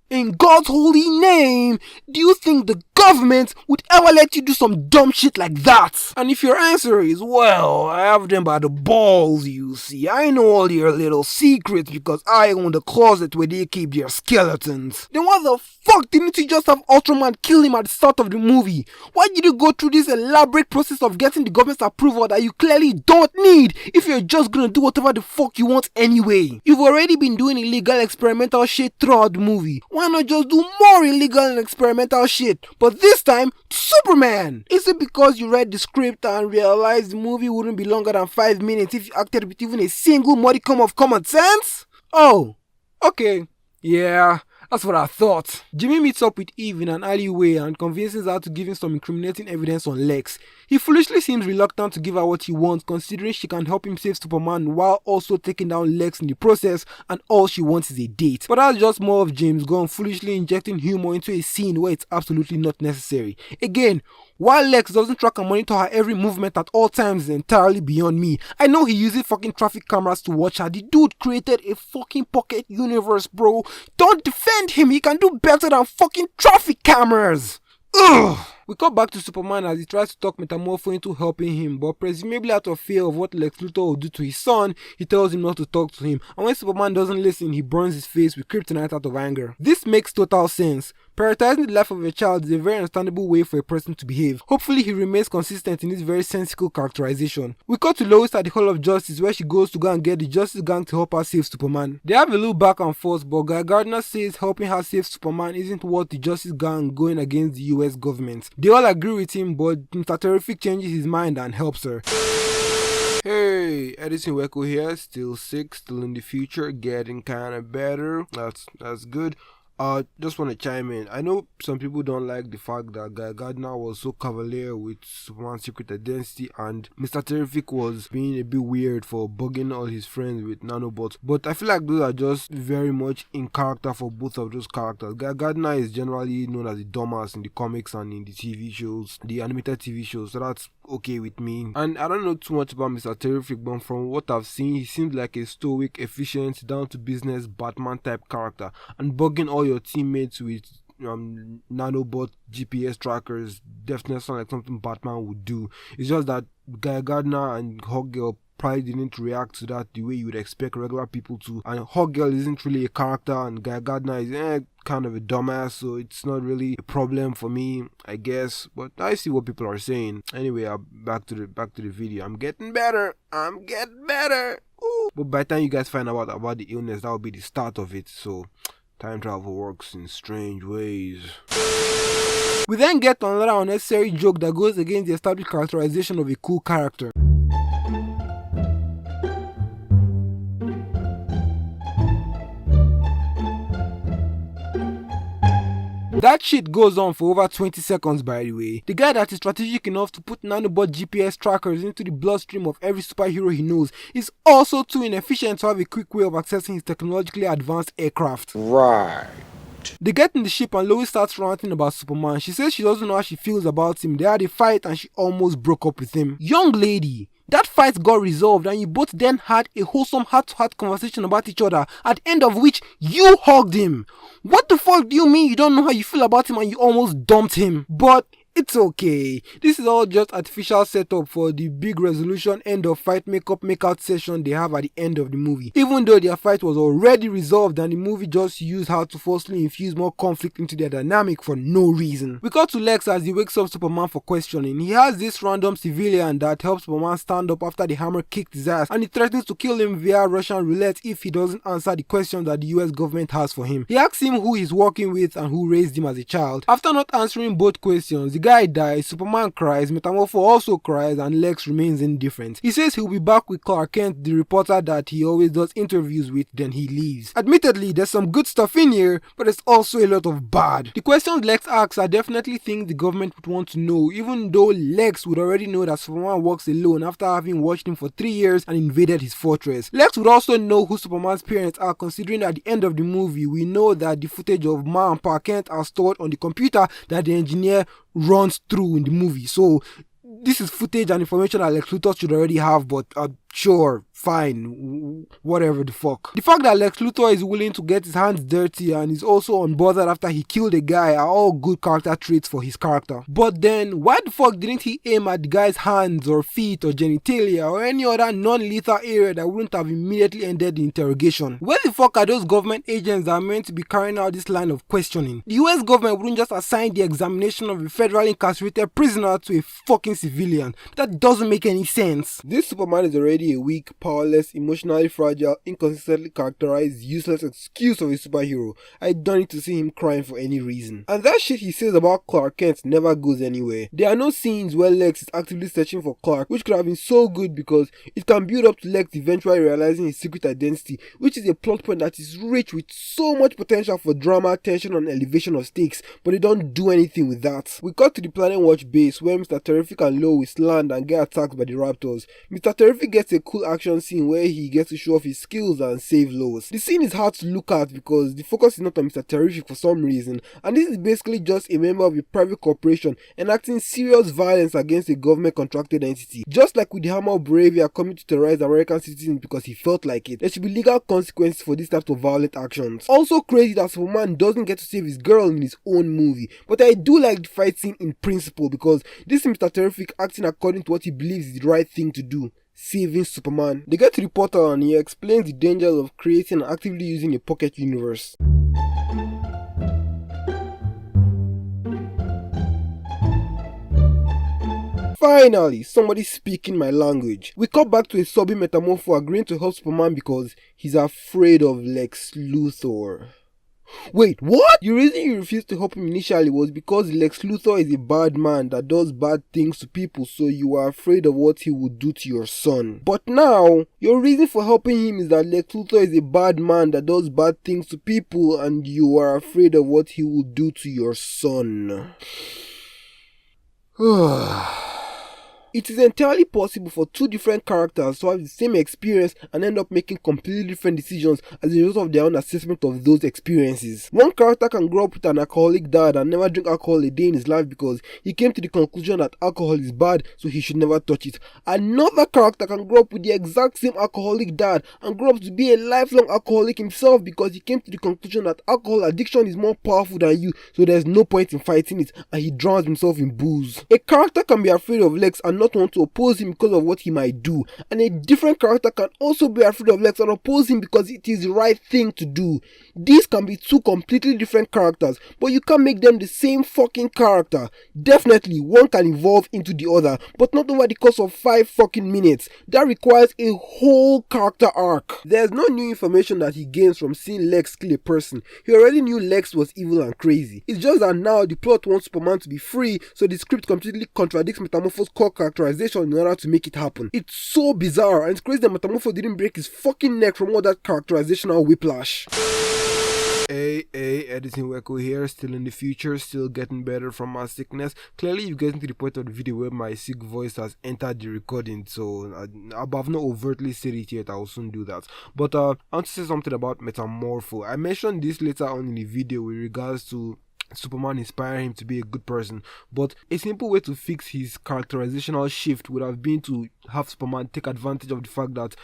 in God's holy name, do you think the government would ever let you do some dumb shit like that? And if your answer is, well, I have them by the balls, you see. I know all your little secrets because I own the closet where they keep their skeletons. Then what the fuck didn't you just have Ultraman kill him at the start of the movie? Why did you go through this elaborate process of getting the government's approval that you clearly don't need if you're just gonna do whatever the fuck you want anyway? You've already been doing illegal experimental shit throughout the movie. Why not just do more illegal and experimental shit? But this time, to Superman! Is it because you read the script and realized the movie wouldn't be longer than 5 minutes if you acted with even a single modicum of common sense? Oh, Okay, yeah, that's what I thought. Jimmy meets up with Eve in an alleyway and convinces her to give him some incriminating evidence on Lex. He foolishly seems reluctant to give her what he wants, considering she can help him save Superman while also taking down Lex in the process, and all she wants is a date. But that's just more of James Gunn foolishly injecting humor into a scene where it's absolutely not necessary. Again, while Lex doesn't track and monitor her every movement at all times is entirely beyond me. I know he uses fucking traffic cameras to watch her. The dude created a fucking pocket universe, bro. Don't defend him. He can do better than fucking traffic cameras. Ugh. We cut back to Superman as he tries to talk Metamorpho into helping him, but presumably out of fear of what Lex Luthor will do to his son, he tells him not to talk to him, and when Superman doesn't listen, he burns his face with kryptonite out of anger. This makes total sense. Prioritizing the life of a child is a very understandable way for a person to behave. Hopefully he remains consistent in this very sensical characterization. We cut to Lois at the Hall of Justice where she goes to go and get the Justice Gang to help her save Superman. They have a little back and forth, but Guy Gardner says helping her save Superman isn't worth the Justice Gang going against the US government. They all agree with him, but Mr. Terrific changes his mind and helps her. Hey, Edison Weko here, still sick, still in the future, getting kinda better. That's good. Just want to chime in. I know some people don't like the fact that Guy Gardner was so cavalier with Superman's secret identity and Mr. Terrific was being a bit weird for bugging all his friends with nanobots, but I feel like those are just very much in character for both of those characters. Guy Gardner is generally known as the dumbass in the comics and in the TV shows, the animated TV shows, so that's okay with me. And I don't know too much about Mr. Terrific, but from what I've seen, he seems like a stoic, efficient, down to business Batman type character, and bugging all your teammates with nanobot GPS trackers definitely sound like something Batman would do. It's just that Guy Gardner and Hawkgirl probably didn't react to that the way you would expect regular people to, and Hawkgirl isn't really a character and Guy Gardner is kind of a dumbass, so it's not really a problem for me, I guess, but I see what people are saying. Anyway, back to the video. I'm getting better. Ooh. But by the time you guys find out about the illness, that will be the start of it, so time travel works in strange ways. We then get another unnecessary joke that goes against the established characterization of a cool character. That shit goes on for over 20 seconds, by the way. The guy that is strategic enough to put nanobot GPS trackers into the bloodstream of every superhero he knows is also too inefficient to have a quick way of accessing his technologically advanced aircraft. Right. They get in the ship and Lois starts ranting about Superman. She says she doesn't know how she feels about him. They had a fight and she almost broke up with him. Young lady, that fight got resolved and you both then had a wholesome heart-to-heart conversation about each other, at the end of which you hugged him. What the fuck do you mean you don't know how you feel about him and you almost dumped him? But it's okay. This is all just artificial setup for the big resolution end of fight make-out session they have at the end of the movie. Even though their fight was already resolved and the movie just used how to forcefully infuse more conflict into their dynamic for no reason. We cut to Lex as he wakes up Superman for questioning. He has this random civilian that helps Superman stand up after the hammer kicked his ass and he threatens to kill him via Russian roulette if he doesn't answer the questions that the US government has for him. He asks him who he's working with and who raised him as a child. After not answering both questions, the guy dies, Superman cries, Metamorpho also cries, and Lex remains indifferent. He says he'll be back with Clark Kent, the reporter that he always does interviews with, then he leaves. Admittedly, there's some good stuff in here, but there's also a lot of bad. The questions Lex asks are definitely things the government would want to know, even though Lex would already know that Superman works alone after having watched him for 3 years and invaded his fortress. Lex would also know who Superman's parents are, considering at the end of the movie, we know that the footage of Ma and Pa Kent are stored on the computer that the engineer runs through in the movie. So this is footage and information that Lex Luthor should already have, but sure, fine, whatever the fuck. The fact that Lex Luthor is willing to get his hands dirty and is also unbothered after he killed a guy are all good character traits for his character. But then, why the fuck didn't he aim at the guy's hands or feet or genitalia or any other non-lethal area that wouldn't have immediately ended the interrogation? Where the fuck are those government agents that are meant to be carrying out this line of questioning? The US government wouldn't just assign the examination of a federally incarcerated prisoner to a fucking civilian. That doesn't make any sense. This Superman is already already a weak, powerless, emotionally fragile, inconsistently characterized, useless excuse of a superhero. I don't need to see him crying for any reason. And that shit he says about Clark Kent never goes anywhere. There are no scenes where Lex is actively searching for Clark, which could have been so good because it can build up to Lex eventually realizing his secret identity, which is a plot point that is rich with so much potential for drama, tension, and elevation of stakes, but they don't do anything with that. We cut to the Planet Watch base where Mr. Terrific and Lois land and get attacked by the Raptors. Mr. Terrific gets a cool action scene where he gets to show off his skills and save Lois. The scene is hard to look at because the focus is not on Mr. Terrific for some reason, and this is basically just a member of a private corporation enacting serious violence against a government contracted entity. Just like with the Hammer of Bravia coming to terrorize American citizens because he felt like it, there should be legal consequences for these types of violent actions. Also crazy that Superman doesn't get to save his girl in his own movie, but I do like the fight scene in principle because this is Mr. Terrific acting according to what he believes is the right thing to do. Saving Superman. They get to the portal and he explains the dangers of creating and actively using a pocket universe. Finally, somebody speaking my language. We cut back to a sobbing Metamorpho agreeing to help Superman because he's afraid of Lex Luthor. Wait, what? The reason you refused to help him initially was because Lex Luthor is a bad man that does bad things to people, so you were afraid of what he would do to your son. But now, your reason for helping him is that Lex Luthor is a bad man that does bad things to people and you are afraid of what he will do to your son. It is entirely possible for two different characters to have the same experience and end up making completely different decisions as a result of their own assessment of those experiences. One character can grow up with an alcoholic dad and never drink alcohol a day in his life because he came to the conclusion that alcohol is bad, so he should never touch it. Another character can grow up with the exact same alcoholic dad and grow up to be a lifelong alcoholic himself because he came to the conclusion that alcohol addiction is more powerful than you, so there's no point in fighting it, and he drowns himself in booze. A character can be afraid of Lex and not want to oppose him because of what he might do, and a different character can also be afraid of Lex and oppose him because it is the right thing to do. These can be two completely different characters, but you can't make them the same fucking character. Definitely one can evolve into the other, but not over the course of 5 fucking minutes. That requires a whole character arc. There's no new information that he gains from seeing Lex kill a person. He already knew Lex was evil and crazy. It's just that now the plot wants Superman to be free, so the script completely contradicts Metamorpho's core characterization in order to make it happen. It's so bizarre, and it's crazy that Metamorpho didn't break his fucking neck from all that characterizational whiplash. Hey, editing Weko here, still in the future, still getting better from my sickness. Clearly you're getting to the point of the video where my sick voice has entered the recording, so I've not overtly said it yet. I will soon do that. But I want to say something about Metamorpho. I mentioned this later on in the video with regards to Superman inspiring him to be a good person, but a simple way to fix his characterizational shift would have been to have Superman take advantage of the fact that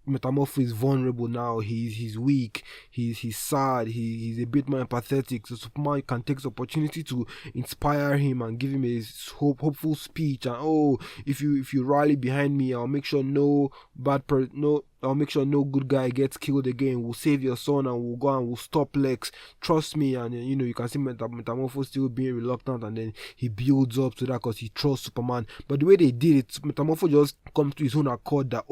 Metamorpho is vulnerable now. He's weak, he's sad, he's a bit more empathetic, so Superman can take this opportunity to inspire him and give him a hopeful speech, and if you rally behind me, I'll make sure I'll make sure no good guy gets killed again. We'll save your son and we'll go and we'll stop Lex. Trust me. And you can see Metamorpho still being reluctant, and then he builds up to that because he trusts Superman. But the way they did it, Metamorpho just comes to his own accord that,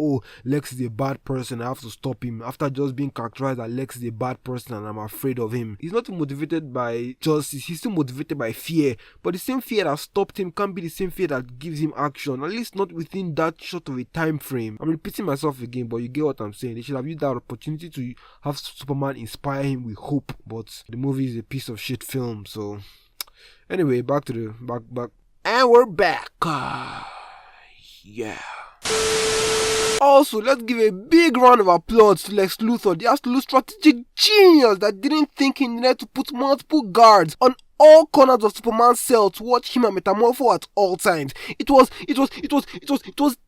Lex is a bad person, I have to stop him. After just being characterized that Lex is a bad person and I'm afraid of him. He's not motivated by justice, he's still motivated by fear. But the same fear that stopped him can't be the same fear that gives him action, at least not within that short of a time frame. I'm repeating myself again, but you get what I'm saying. They should have used that opportunity to have Superman inspire him with hope, but the movie is a piece of shit film. So anyway, back to the back and we're back. Yeah. Also, let's give a big round of applause to Lex Luthor, the absolute strategic genius that didn't think he needed to put multiple guards on all corners of Superman's cell to watch him and Metamorpho at all times. It was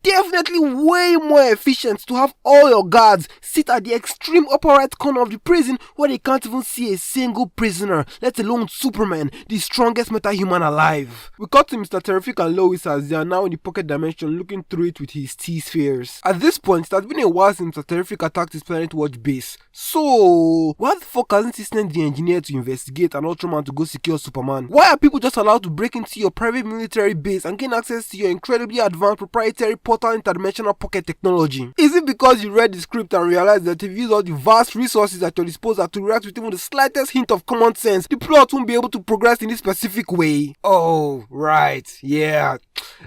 definitely way more efficient to have all your guards sit at the extreme upper right corner of the prison where they can't even see a single prisoner, let alone Superman, the strongest metahuman alive. We cut to Mr. Terrific and Lois as they are now in the pocket dimension looking through it with his T-spheres. At this point, it has been a while since Mr. Terrific attacked his Planet Watch base. So, why the fuck hasn't he sent the engineer to investigate and Ultraman to go secure Superman? Why are people just allowed to break into your private military base and gain access to your incredibly advanced proprietary portal interdimensional pocket technology? Is it because you read the script and realized that if you use all the vast resources at your disposal to react with even the slightest hint of common sense, the plot won't be able to progress in this specific way? Oh, right, yeah,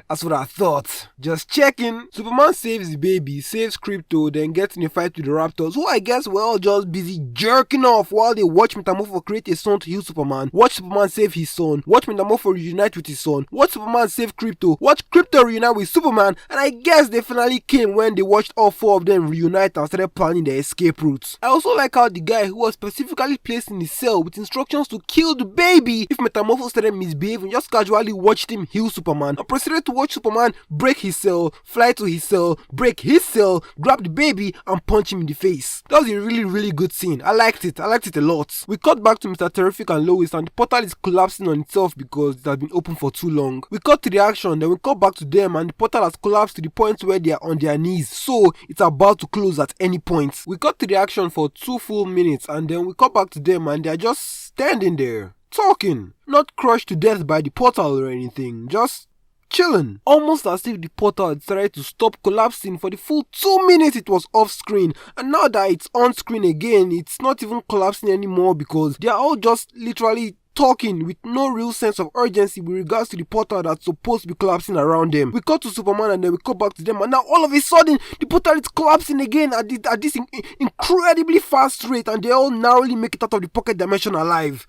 that's what I thought. Just checking. Superman saves the baby, saves Crypto, then gets in a fight with the Raptors, who I guess were all just busy jerking off while they watch Metamorpho create a son to heal Superman, watch Superman save his son, watch Metamorpho reunite with his son, watch Superman save Crypto, watch Crypto reunite with Superman, and I guess they finally came when they watched all four of them reunite and started planning their escape routes. I also like how the guy who was specifically placed in his cell with instructions to kill the baby if Metamorpho started misbehaving just casually watched him heal Superman and proceeded to watch Superman break his cell, fly to his cell, break his cell, grab the baby and punch him in the face. That was a really good scene. I liked it a lot. We cut back to Mr. Terrific and Lois and the portal is collapsing on itself because it has been open for too long. We cut to the action, then we cut back to them and the portal has collapsed to the point where they are on their knees, so it's about to close at any point. We cut to the action for 2 full minutes and then we cut back to them and they are just standing there, talking. Not crushed to death by the portal or anything, just chilling. Almost as if the portal had decided to stop collapsing for the full 2 minutes it was off screen, and now that it's on screen again, it's not even collapsing anymore because they are all just literally talking with no real sense of urgency with regards to the portal that's supposed to be collapsing around them. We cut to Superman and then we cut back to them and now all of a sudden the portal is collapsing again at this incredibly fast rate and they all narrowly make it out of the pocket dimension alive.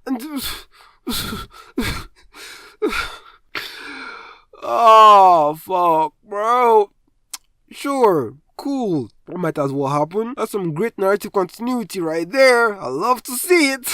And oh fuck, bro. Sure, cool, that might as well happen. That's some great narrative continuity right there. I love to see it.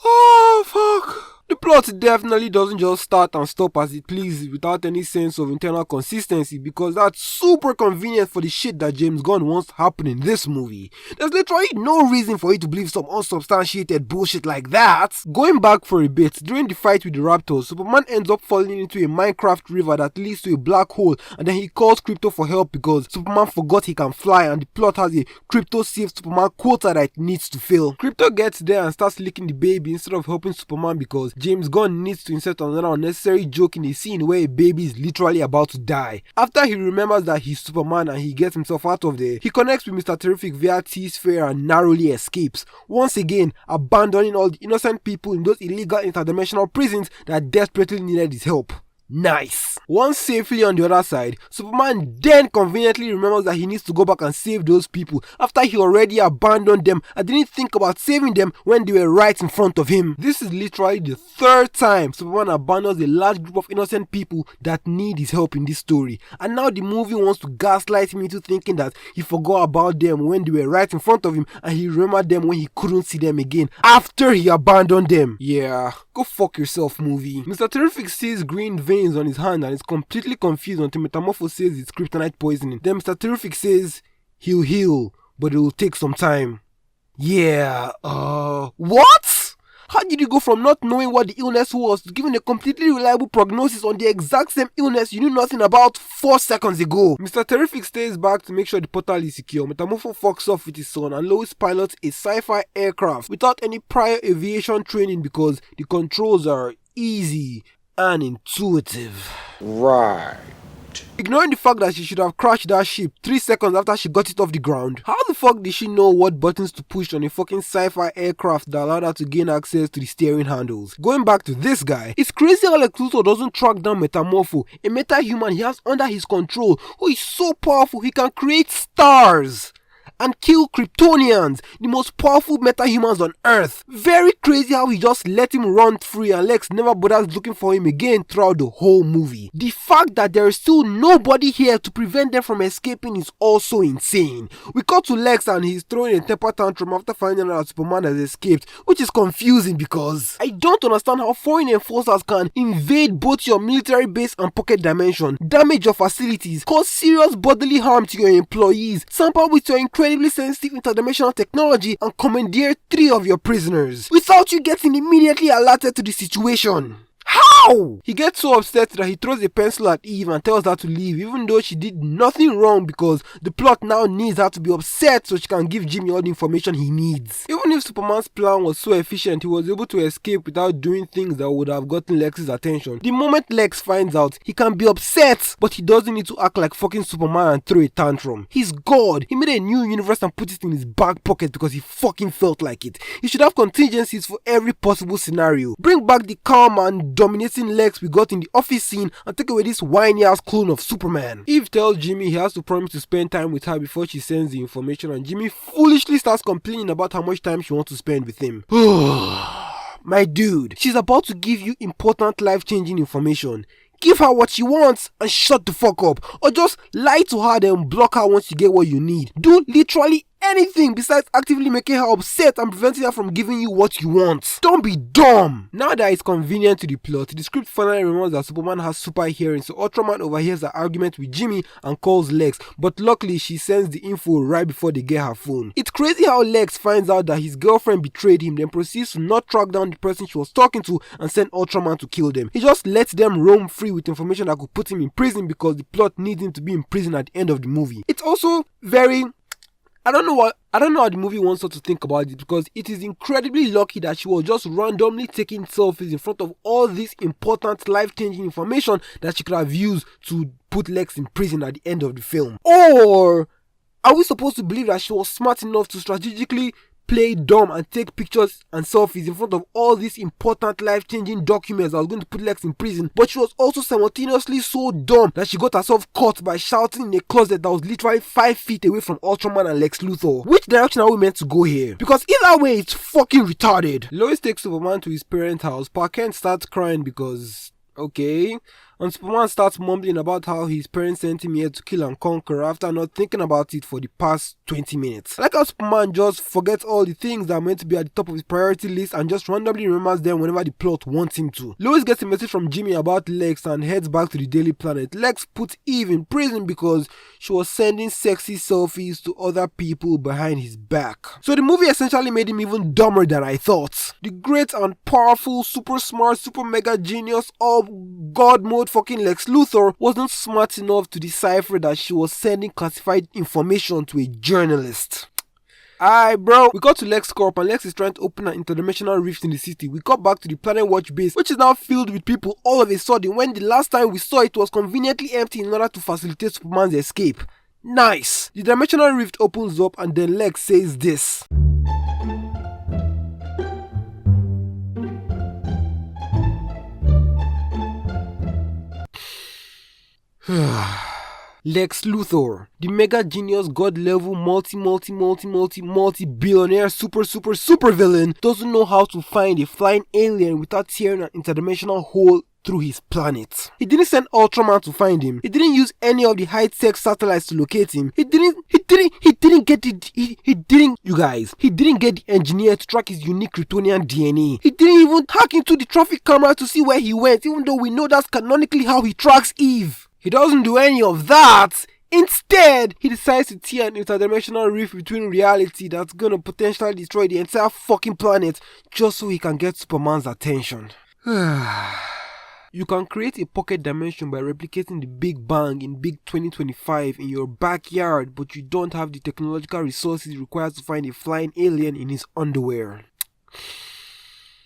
Oh fuck. The plot definitely doesn't just start and stop as it pleases without any sense of internal consistency because that's super convenient for the shit that James Gunn wants to happen in this movie. There's literally no reason for you to believe some unsubstantiated bullshit like that. Going back for a bit, during the fight with the Raptors, Superman ends up falling into a Minecraft river that leads to a black hole and then he calls Crypto for help because Superman forgot he can fly and the plot has a Crypto saves Superman quota that it needs to fill. Crypto gets there and starts licking the baby instead of helping Superman because James Gunn needs to insert another unnecessary joke in a scene where a baby is literally about to die. After he remembers that he's Superman and he gets himself out of there, he connects with Mr. Terrific via T-Sphere and narrowly escapes, once again abandoning all the innocent people in those illegal interdimensional prisons that desperately needed his help. Nice. Once safely on the other side, Superman then conveniently remembers that he needs to go back and save those people after he already abandoned them and didn't think about saving them when they were right in front of him. This is literally the 3rd time Superman abandons a large group of innocent people that need his help in this story, and now the movie wants to gaslight him into thinking that he forgot about them when they were right in front of him and he remembered them when he couldn't see them again after he abandoned them. Yeah, go fuck yourself, movie. Mr. Terrific sees green veins on his hand and is completely confused until Metamorpho says it's kryptonite poisoning. Then Mr. Terrific says he'll heal, but it will take some time. Yeah, what? How did you go from not knowing what the illness was to giving a completely reliable prognosis on the exact same illness you knew nothing about 4 seconds ago? Mr. Terrific stays back to make sure the portal is secure. Metamorpho fucks off with his son and Lois pilots a sci-fi aircraft without any prior aviation training because the controls are easy and intuitive. Right. Ignoring the fact that she should have crashed that ship 3 seconds after she got it off the ground, how the fuck did she know what buttons to push on a fucking sci-fi aircraft that allowed her to gain access to the steering handles? Going back to this guy, it's crazy how Lex Luthor doesn't track down Metamorpho, a meta-human he has under his control, who is so powerful he can create stars and kill Kryptonians, the most powerful meta-humans on Earth. Very crazy how he just let him run free and Lex never bothers looking for him again throughout the whole movie. The fact that there is still nobody here to prevent them from escaping is also insane. We cut to Lex and he's throwing a temper tantrum after finding out that Superman has escaped, which is confusing because I don't understand how foreign enforcers can invade both your military base and pocket dimension, damage your facilities, cause serious bodily harm to your employees, sample with your incredibly sensitive interdimensional technology and commandeer 3 of your prisoners without you getting immediately alerted to the situation. How? Ow! He gets so upset that he throws a pencil at Eve and tells her to leave, even though she did nothing wrong, because the plot now needs her to be upset so she can give Jimmy all the information he needs. Even if Superman's plan was so efficient, he was able to escape without doing things that would have gotten Lex's attention. The moment Lex finds out, he can be upset, but he doesn't need to act like fucking Superman and throw a tantrum. He's God. He made a new universe and put it in his back pocket because he fucking felt like it. He should have contingencies for every possible scenario. Bring back the calm and dominating Lex we got in the office scene and take away this whiny ass clone of Superman. Eve tells Jimmy he has to promise to spend time with her before she sends the information, and Jimmy foolishly starts complaining about how much time she wants to spend with him. My dude, she's about to give you important life-changing information. Give her what she wants and shut the fuck up. Or just lie to her then block her once you get what you need. Do literally anything besides actively making her upset and preventing her from giving you what you want. Don't be dumb. Now that it's convenient to the plot, the script finally remembers that Superman has super hearing, so Ultraman overhears her argument with Jimmy and calls Lex, but luckily she sends the info right before they get her phone. It's crazy how Lex finds out that his girlfriend betrayed him, then proceeds to not track down the person she was talking to and send Ultraman to kill them. He just lets them roam free with information that could put him in prison because the plot needs him to be in prison at the end of the movie. It's also very... I don't know how the movie wants us to think about it, because it is incredibly lucky that she was just randomly taking selfies in front of all this important life-changing information that she could have used to put Lex in prison at the end of the film. Or are we supposed to believe that she was smart enough to strategically play dumb and take pictures and selfies in front of all these important life-changing documents that was going to put Lex in prison, but she was also simultaneously so dumb that she got herself caught by shouting in a closet that was literally 5 feet away from Ultraman and Lex Luthor? Which direction are we meant to go here? Because either way, it's fucking retarded. Lois takes Superman to his parents' house. Pa Kent starts crying because... okay. And Superman starts mumbling about how his parents sent him here to kill and conquer after not thinking about it for the past 20 minutes. I like how Superman just forgets all the things that are meant to be at the top of his priority list and just randomly remembers them whenever the plot wants him to. Lois gets a message from Jimmy about Lex and heads back to the Daily Planet. Lex puts Eve in prison because she was sending sexy selfies to other people behind his back. So the movie essentially made him even dumber than I thought. The great and powerful, super smart, super mega genius, all God mode fucking Lex Luthor wasn't smart enough to decipher that she was sending classified information to a journalist. Alright bro, we got to Lex Corp and Lex is trying to open an interdimensional rift in the city. We got back to the Planet Watch base, which is now filled with people all of a sudden, when the last time we saw it was conveniently empty in order to facilitate Superman's escape. Nice! The dimensional rift opens up and then Lex says this. Lex Luthor, the mega genius, god level, multi-billionaire super villain, doesn't know how to find a flying alien without tearing an interdimensional hole through his planet. He didn't send Ultraman to find him. He didn't use any of the high-tech satellites to locate him. He didn't get the engineer to track his unique Kryptonian DNA. He didn't even hack into the traffic camera to see where he went, even though we know that's canonically how he tracks Eve. He doesn't do any of that. Instead, he decides to tear an interdimensional rift between reality that's gonna potentially destroy the entire fucking planet just so he can get Superman's attention. You can create a pocket dimension by replicating the Big Bang in Big 2025 in your backyard, but you don't have the technological resources required to find a flying alien in his underwear.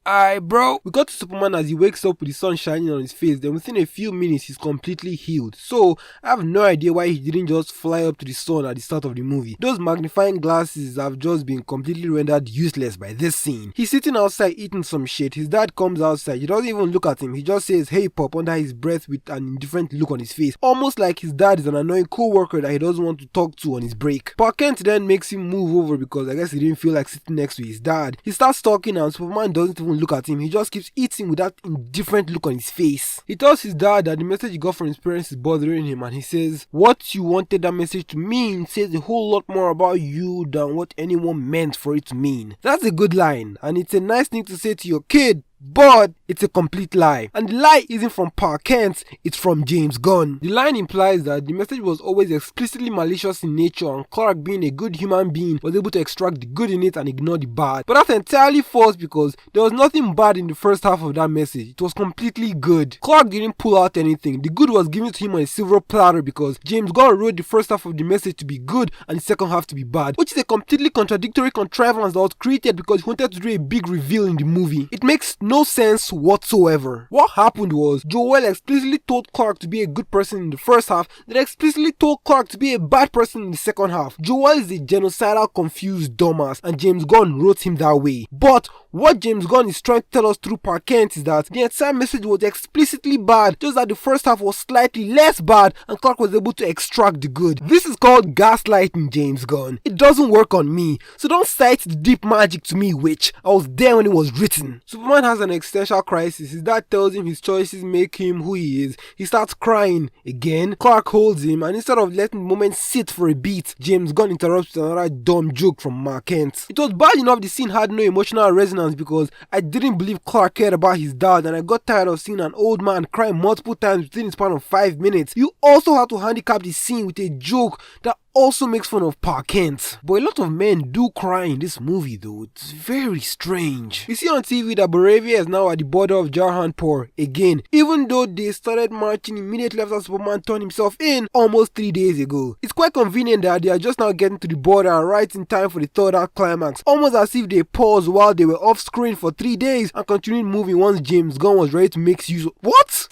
Alright bro, we got to Superman as he wakes up with the sun shining on his face, then within a few minutes he's completely healed. So I have no idea why he didn't just fly up to the sun at the start of the movie. Those magnifying glasses have just been completely rendered useless by this scene. He's sitting outside eating some shit. His dad comes outside. He doesn't even look at him. He just says hey pop under his breath with an indifferent look on his face, almost like his dad is an annoying co-worker that he doesn't want to talk to on his break. Pa Kent then makes him move over because I guess he didn't feel like sitting next to his dad. He starts talking and Superman doesn't even look at him. He just keeps eating with that indifferent look on his face. He tells his dad that the message he got from his parents is bothering him, and he says, what you wanted that message to mean says a whole lot more about you than what anyone meant for it to mean. That's a good line, and it's a nice thing to say to your kid, But it's a complete lie. And the lie isn't from Park Kent, it's from James Gunn. The line implies that the message was always explicitly malicious in nature and Clark, being a good human being, was able to extract the good in it and ignore the bad. But that's entirely false because there was nothing bad in the first half of that message. It was completely good. Clark didn't pull out anything. The good was given to him on a silver platter because James Gunn wrote the first half of the message to be good and the second half to be bad, which is a completely contradictory contrivance that was created because he wanted to do a big reveal in the movie. It makes no sense whatsoever. What happened was Joel explicitly told Clark to be a good person in the first half, then explicitly told Clark to be a bad person in the second half. Joel is a genocidal, confused dumbass, and James Gunn wrote him that way. But what James Gunn is trying to tell us through Park Kent is that the entire message was explicitly bad, just that the first half was slightly less bad and Clark was able to extract the good. This is called gaslighting, James Gunn. It doesn't work on me, so don't cite the deep magic to me, witch. I was there when it was written. Superman has an existential crisis. His dad tells him his choices make him who he is. He starts crying again. Clark holds him, and instead of letting the moment sit for a beat, James Gunn interrupts with another dumb joke from Mark Kent. It was bad enough the scene had no emotional resonance because I didn't believe Clark cared about his dad, and I got tired of seeing an old man cry multiple times within the span of 5 minutes. You also had to handicap the scene with a joke that also makes fun of Park Kent. But a lot of men do cry in this movie though. It's very strange. We see on TV that Boravia is now at the border of Jarhanpur again, even though they started marching immediately after Superman turned himself in almost 3 days ago. It's quite convenient that they are just now getting to the border right in time for the third act climax, almost as if they paused while they were off screen for 3 days and continued moving once James Gunn was ready to make use of— What?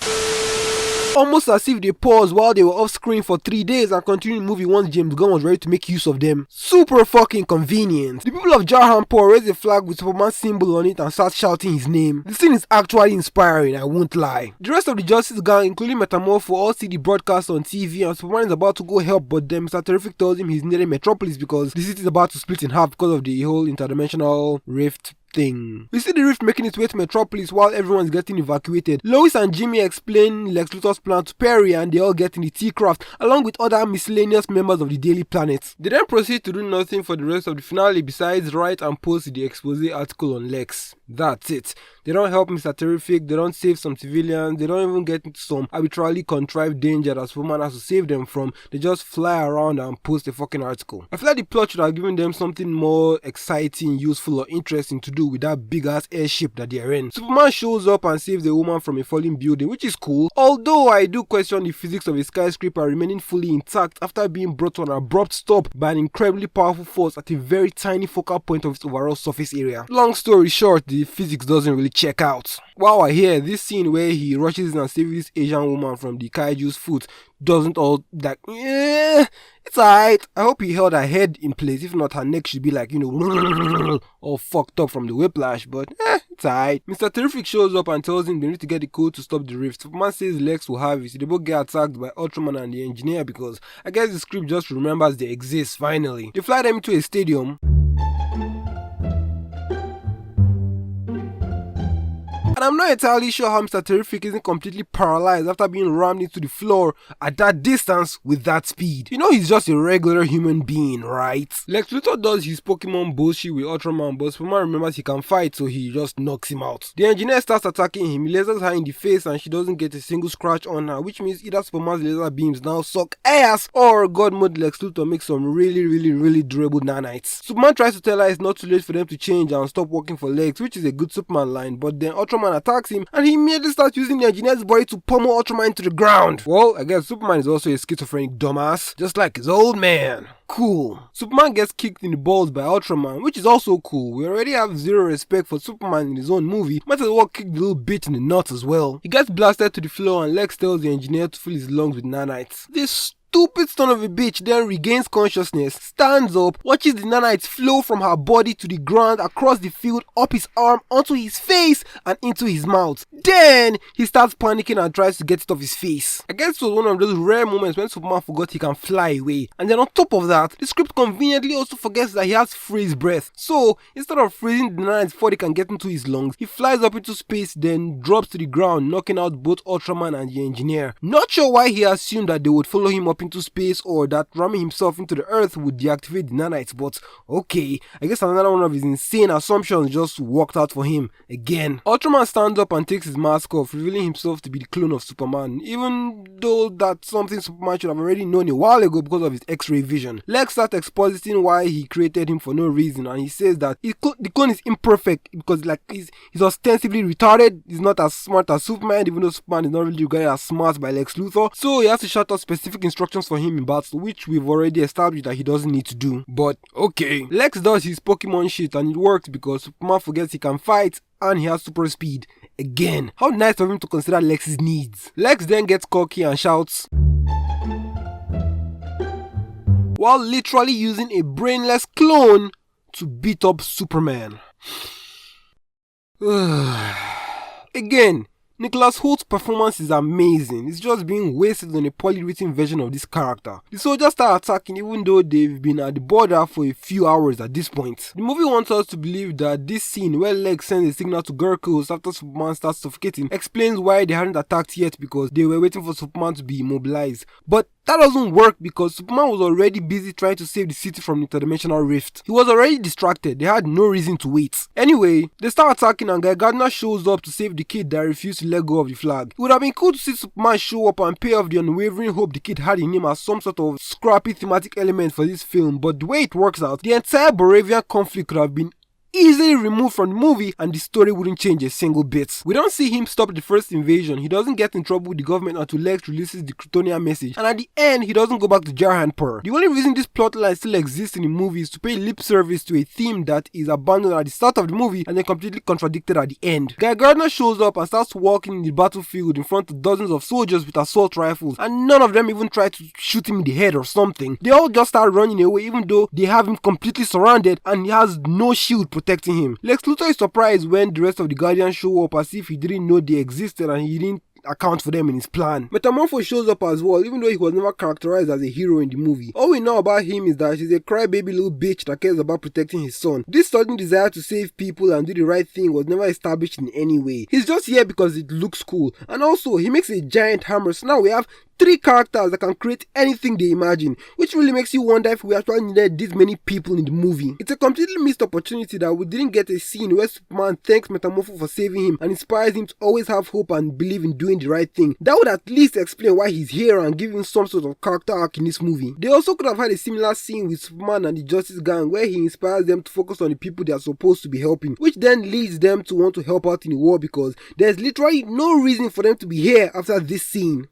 Almost as if they paused while they were off screen for 3 days and continued moving once James Gunn was ready to make use of them. Super fucking convenient. The people of Jarhanpur raise a flag with Superman's symbol on it and start shouting his name. The scene is actually inspiring, I won't lie. The rest of the Justice Gang, including Metamorpho, all see the broadcast on TV and Superman is about to go help, but then Mr. Terrific tells him he's near Metropolis because the city is about to split in half because of the whole interdimensional rift thing. We see the rift making its way to Metropolis while everyone's getting evacuated. Lois and Jimmy explain Lex Luthor's plan to Perry and they all get in the T-Craft along with other miscellaneous members of the Daily Planet. They then proceed to do nothing for the rest of the finale besides write and post the expose article on Lex. That's it. They don't help Mr. Terrific, they don't save some civilians, they don't even get into some arbitrarily contrived danger that Superman has to save them from. They just fly around and post a fucking article. I feel like the plot should have given them something more exciting, useful or interesting to do with that big ass airship that they're in. Superman shows up and saves a woman from a falling building, which is cool, although I do question the physics of a skyscraper remaining fully intact after being brought to an abrupt stop by an incredibly powerful force at a very tiny focal point of its overall surface area. Long story short, the physics doesn't really check out. While I hear this scene where he rushes in and saves this Asian woman from the kaiju's foot doesn't all like, it's alright. I hope he held her head in place. If not, her neck should be like, all fucked up from the whiplash, but it's alright. Mr. Terrific shows up and tells him they need to get the code to stop the rift. Superman says Lex will have it. They both get attacked by Ultraman and the engineer because I guess the script just remembers they exist finally. They fly them into a stadium. And I'm not entirely sure how Mr. Terrific isn't completely paralyzed after being rammed into the floor at that distance with that speed. He's just a regular human being, right? Lex Luthor does his Pokemon bullshit with Ultraman, but Superman remembers he can fight, so he just knocks him out. The engineer starts attacking him, he lasers her in the face and she doesn't get a single scratch on her, which means either Superman's laser beams now suck ass, or God mode Lex Luthor makes some really durable nanites. Superman tries to tell her it's not too late for them to change and stop working for Lex, which is a good Superman line, but then Ultraman attacks him and he immediately starts using the engineer's body to pummel Ultraman into the ground. Well, I guess Superman is also a schizophrenic dumbass, just like his old man. Cool. Superman gets kicked in the balls by Ultraman, which is also cool. We already have zero respect for Superman in his own movie, might as well kick the little bitch in the nuts as well. He gets blasted to the floor and Lex tells the engineer to fill his lungs with nanites. This stupid son of a bitch then regains consciousness, stands up, watches the nanites flow from her body to the ground, across the field, up his arm, onto his face, and into his mouth. Then he starts panicking and tries to get it off his face. I guess it was one of those rare moments when Superman forgot he can fly away. And then on top of that, the script conveniently also forgets that he has freeze breath. So instead of freezing the nanites before they can get into his lungs, he flies up into space, then drops to the ground, knocking out both Ultraman and the engineer. Not sure why he assumed that they would follow him up up into space or that ramming himself into the earth would deactivate the nanites, but okay, I guess another one of his insane assumptions just worked out for him again. Ultraman stands up and takes his mask off, revealing himself to be the clone of Superman, even though that's something Superman should have already known a while ago because of his X-ray vision. Lex starts expositing why he created him for no reason, and he says that the clone is imperfect because he's ostensibly retarded, he's not as smart as Superman, even though Superman is not really regarded as smart by Lex Luthor, so he has to shout out specific instructions for him in battle, which we've already established that he doesn't need to do. But okay, Lex does his Pokemon shit and it works because Superman forgets he can fight and he has super speed. Again, how nice of him to consider Lex's needs. Lex then gets cocky and shouts, while literally using a brainless clone to beat up Superman. Again, Nicholas Holt's performance is amazing. It's just being wasted on a poorly written version of this character. The soldiers start attacking even though they've been at the border for a few hours at this point. The movie wants us to believe that this scene where Lex sends a signal to Gurkles after Superman starts suffocating explains why they hadn't attacked yet because they were waiting for Superman to be immobilized. But that doesn't work because Superman was already busy trying to save the city from the interdimensional rift. He was already distracted, they had no reason to wait. Anyway, they start attacking and Guy Gardner shows up to save the kid that refused to let go of the flag. It would have been cool to see Superman show up and pay off the unwavering hope the kid had in him as some sort of scrappy thematic element for this film, but the way it works out, the entire Boravian conflict could have been easily removed from the movie and the story wouldn't change a single bit. We don't see him stop the first invasion, he doesn't get in trouble with the government until Lex releases the Kryptonian message, and at the end he doesn't go back to Jarhanpur. The only reason this plotline still exists in the movie is to pay lip service to a theme that is abandoned at the start of the movie and then completely contradicted at the end. Guy Gardner shows up and starts walking in the battlefield in front of dozens of soldiers with assault rifles, and none of them even try to shoot him in the head or something. They all just start running away even though they have him completely surrounded and he has no shield protecting him. Lex Luthor is surprised when the rest of the Guardians show up as if he didn't know they existed and he didn't account for them in his plan. Metamorpho shows up as well, even though he was never characterized as a hero in the movie. All we know about him is that he's a crybaby little bitch that cares about protecting his son. This sudden desire to save people and do the right thing was never established in any way. He's just here because it looks cool, and also he makes a giant hammer, so now we have 3 characters that can create anything they imagine, which really makes you wonder if we actually needed this many people in the movie. It's a completely missed opportunity that we didn't get a scene where Superman thanks Metamorpho for saving him and inspires him to always have hope and believe in doing the right thing. That would at least explain why he's here and give him some sort of character arc in this movie. They also could have had a similar scene with Superman and the Justice Gang where he inspires them to focus on the people they are supposed to be helping, which then leads them to want to help out in the war because there's literally no reason for them to be here after this scene.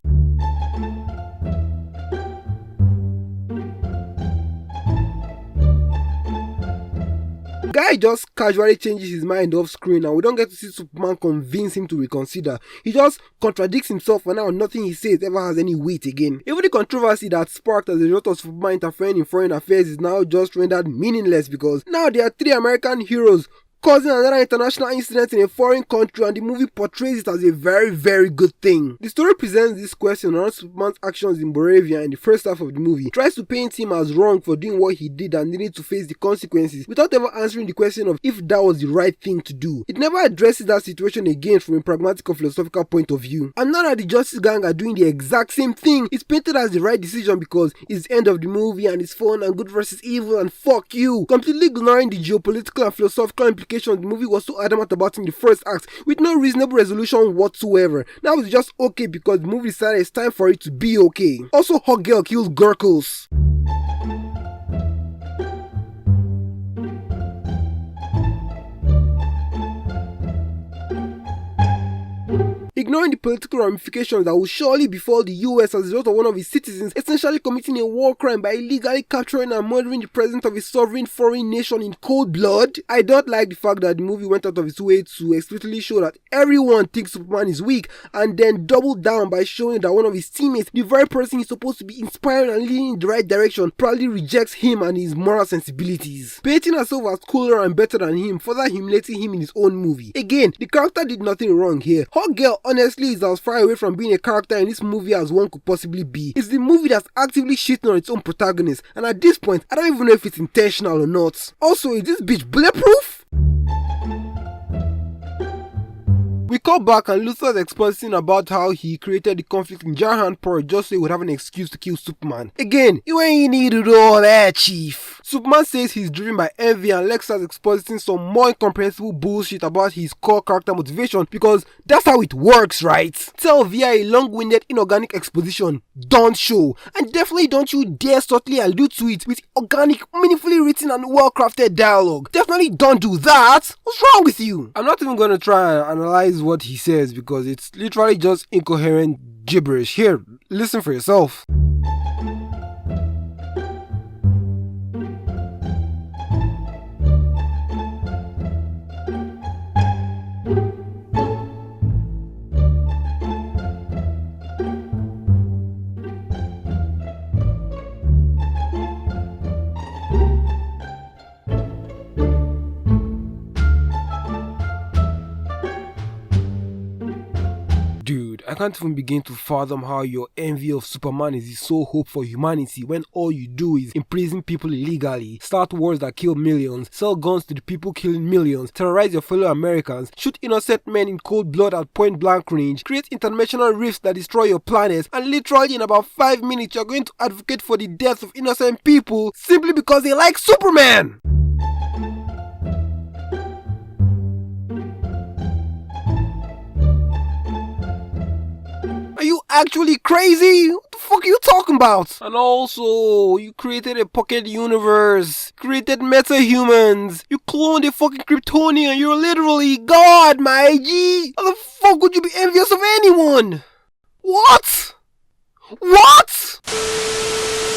Guy just casually changes his mind off screen and we don't get to see Superman convince him to reconsider. He just contradicts himself and now nothing he says ever has any weight again. Even the controversy that sparked as a result of Superman interfering in foreign affairs is now just rendered meaningless because now there are 3 American heroes causing another international incident in a foreign country and the movie portrays it as a very, very good thing. The story presents this question around Superman's actions in Boravia in the first half of the movie, tries to paint him as wrong for doing what he did and needing to face the consequences without ever answering the question of if that was the right thing to do. It never addresses that situation again from a pragmatic or philosophical point of view. And now that the Justice Gang are doing the exact same thing, it's painted as the right decision because it's the end of the movie and it's fun and good versus evil and fuck you, completely ignoring the geopolitical and philosophical implications the movie was so adamant about in the first act with no reasonable resolution whatsoever. Now it's just okay because the movie decided it's time for it to be okay. Also, Hot Girl kills Gurkles. Ignoring the political ramifications that will surely befall the US as a result of one of its citizens essentially committing a war crime by illegally capturing and murdering the president of a sovereign foreign nation in cold blood, I don't like the fact that the movie went out of its way to explicitly show that everyone thinks Superman is weak and then doubled down by showing that one of his teammates, the very person he's supposed to be inspiring and leading in the right direction, proudly rejects him and his moral sensibilities. Painting herself as cooler and better than him, further humiliating him in his own movie. Again, the character did nothing wrong here. Hot Girl honestly is as far away from being a character in this movie as one could possibly be. It's the movie that's actively shitting on its own protagonist, and at this point, I don't even know if it's intentional or not. Also, is this bitch bulletproof? We call back and Luther's expositing about how he created the conflict in Jahanpur just so he would have an excuse to kill Superman. Again, you ain't need to do all that, Chief. Superman says he's driven by envy and Lex starts expositing some more incomprehensible bullshit about his core character motivation because that's how it works, right? Tell via a long-winded inorganic exposition, don't show, and definitely don't you dare subtly allude to it with organic, meaningfully written and well-crafted dialogue. Definitely don't do that. What's wrong with you? I'm not even going to try and analyze what he says because it's literally just incoherent gibberish. Here, listen for yourself. Dude, I can't even begin to fathom how your envy of Superman is the sole hope for humanity when all you do is imprison people illegally, start wars that kill millions, sell guns to the people killing millions, terrorize your fellow Americans, shoot innocent men in cold blood at point blank range, create interdimensional rifts that destroy your planet, and literally in about 5 minutes you're going to advocate for the deaths of innocent people simply because they like Superman! Are you actually crazy? What the fuck are you talking about? And also, you created a pocket universe, created meta-humans, you cloned a fucking Kryptonian, you're literally God, my G! How the fuck would you be envious of anyone? What? What?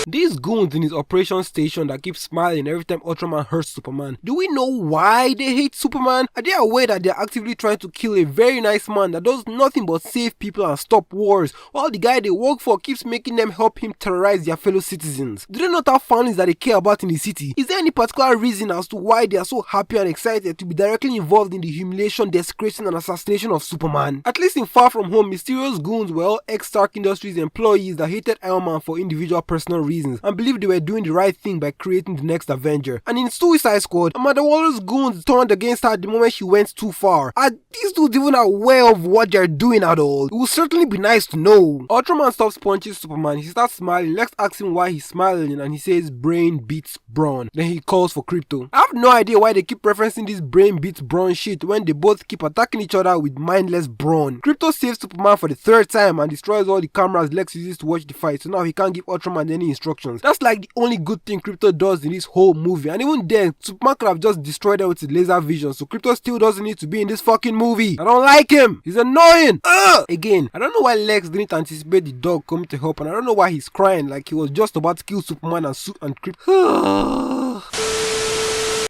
These goons in his operation station that keep smiling every time Ultraman hurts Superman, do we know why they hate Superman? Are they aware that they're actively trying to kill a very nice man that does nothing but save people and stop wars, while the guy they work for keeps making them help him terrorize their fellow citizens? Do they not have families that they care about in the city? Is there any particular reason as to why they are so happy and excited to be directly involved in the humiliation, desecration and assassination of Superman? At least in Far From Home, mysterious goons were all ex-Stark Industries employees that hated Iron Man for individual personal reasons and believed they were doing the right thing by creating the next Avenger. And in Suicide Squad, Amanda Waller's goons turned against her the moment she went too far. Are these dudes even aware of what they're doing at all? It would certainly be nice to know. Ultraman stops punching Superman, he starts smiling, Lex asks him why he's smiling and he says brain beats brawn. Then he calls for Crypto. I have no idea why they keep referencing this brain beats brawn shit when they both keep attacking each other with mindless brawn. Crypto saves Superman for the 3rd time and destroys all the cameras Lex uses to watch the fight, so now he can't give Ultraman any instructions. That's like the only good thing Crypto does in this whole movie, and even then, Superman could have just destroyed them with his laser vision, so Crypto still doesn't need to be in this fucking movie. I don't like him. He's annoying. Again, I don't know why Lex didn't anticipate the dog coming to help, and I don't know why he's crying like he was just about to kill Superman and Crypto.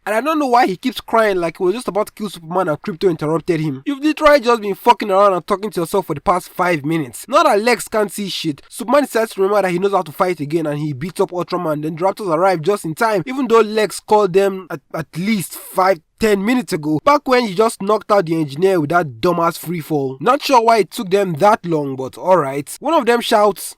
And I don't know why he keeps crying like he was just about to kill Superman and Crypto interrupted him. You've literally just been fucking around and talking to yourself for the past 5 minutes. Now that Lex can't see shit, Superman decides to remember that he knows how to fight again and he beats up Ultraman. Then the Raptors arrive just in time, even though Lex called them at least 5-10 minutes ago, back when he just knocked out the engineer with that dumbass freefall. Not sure why it took them that long, but alright. One of them shouts,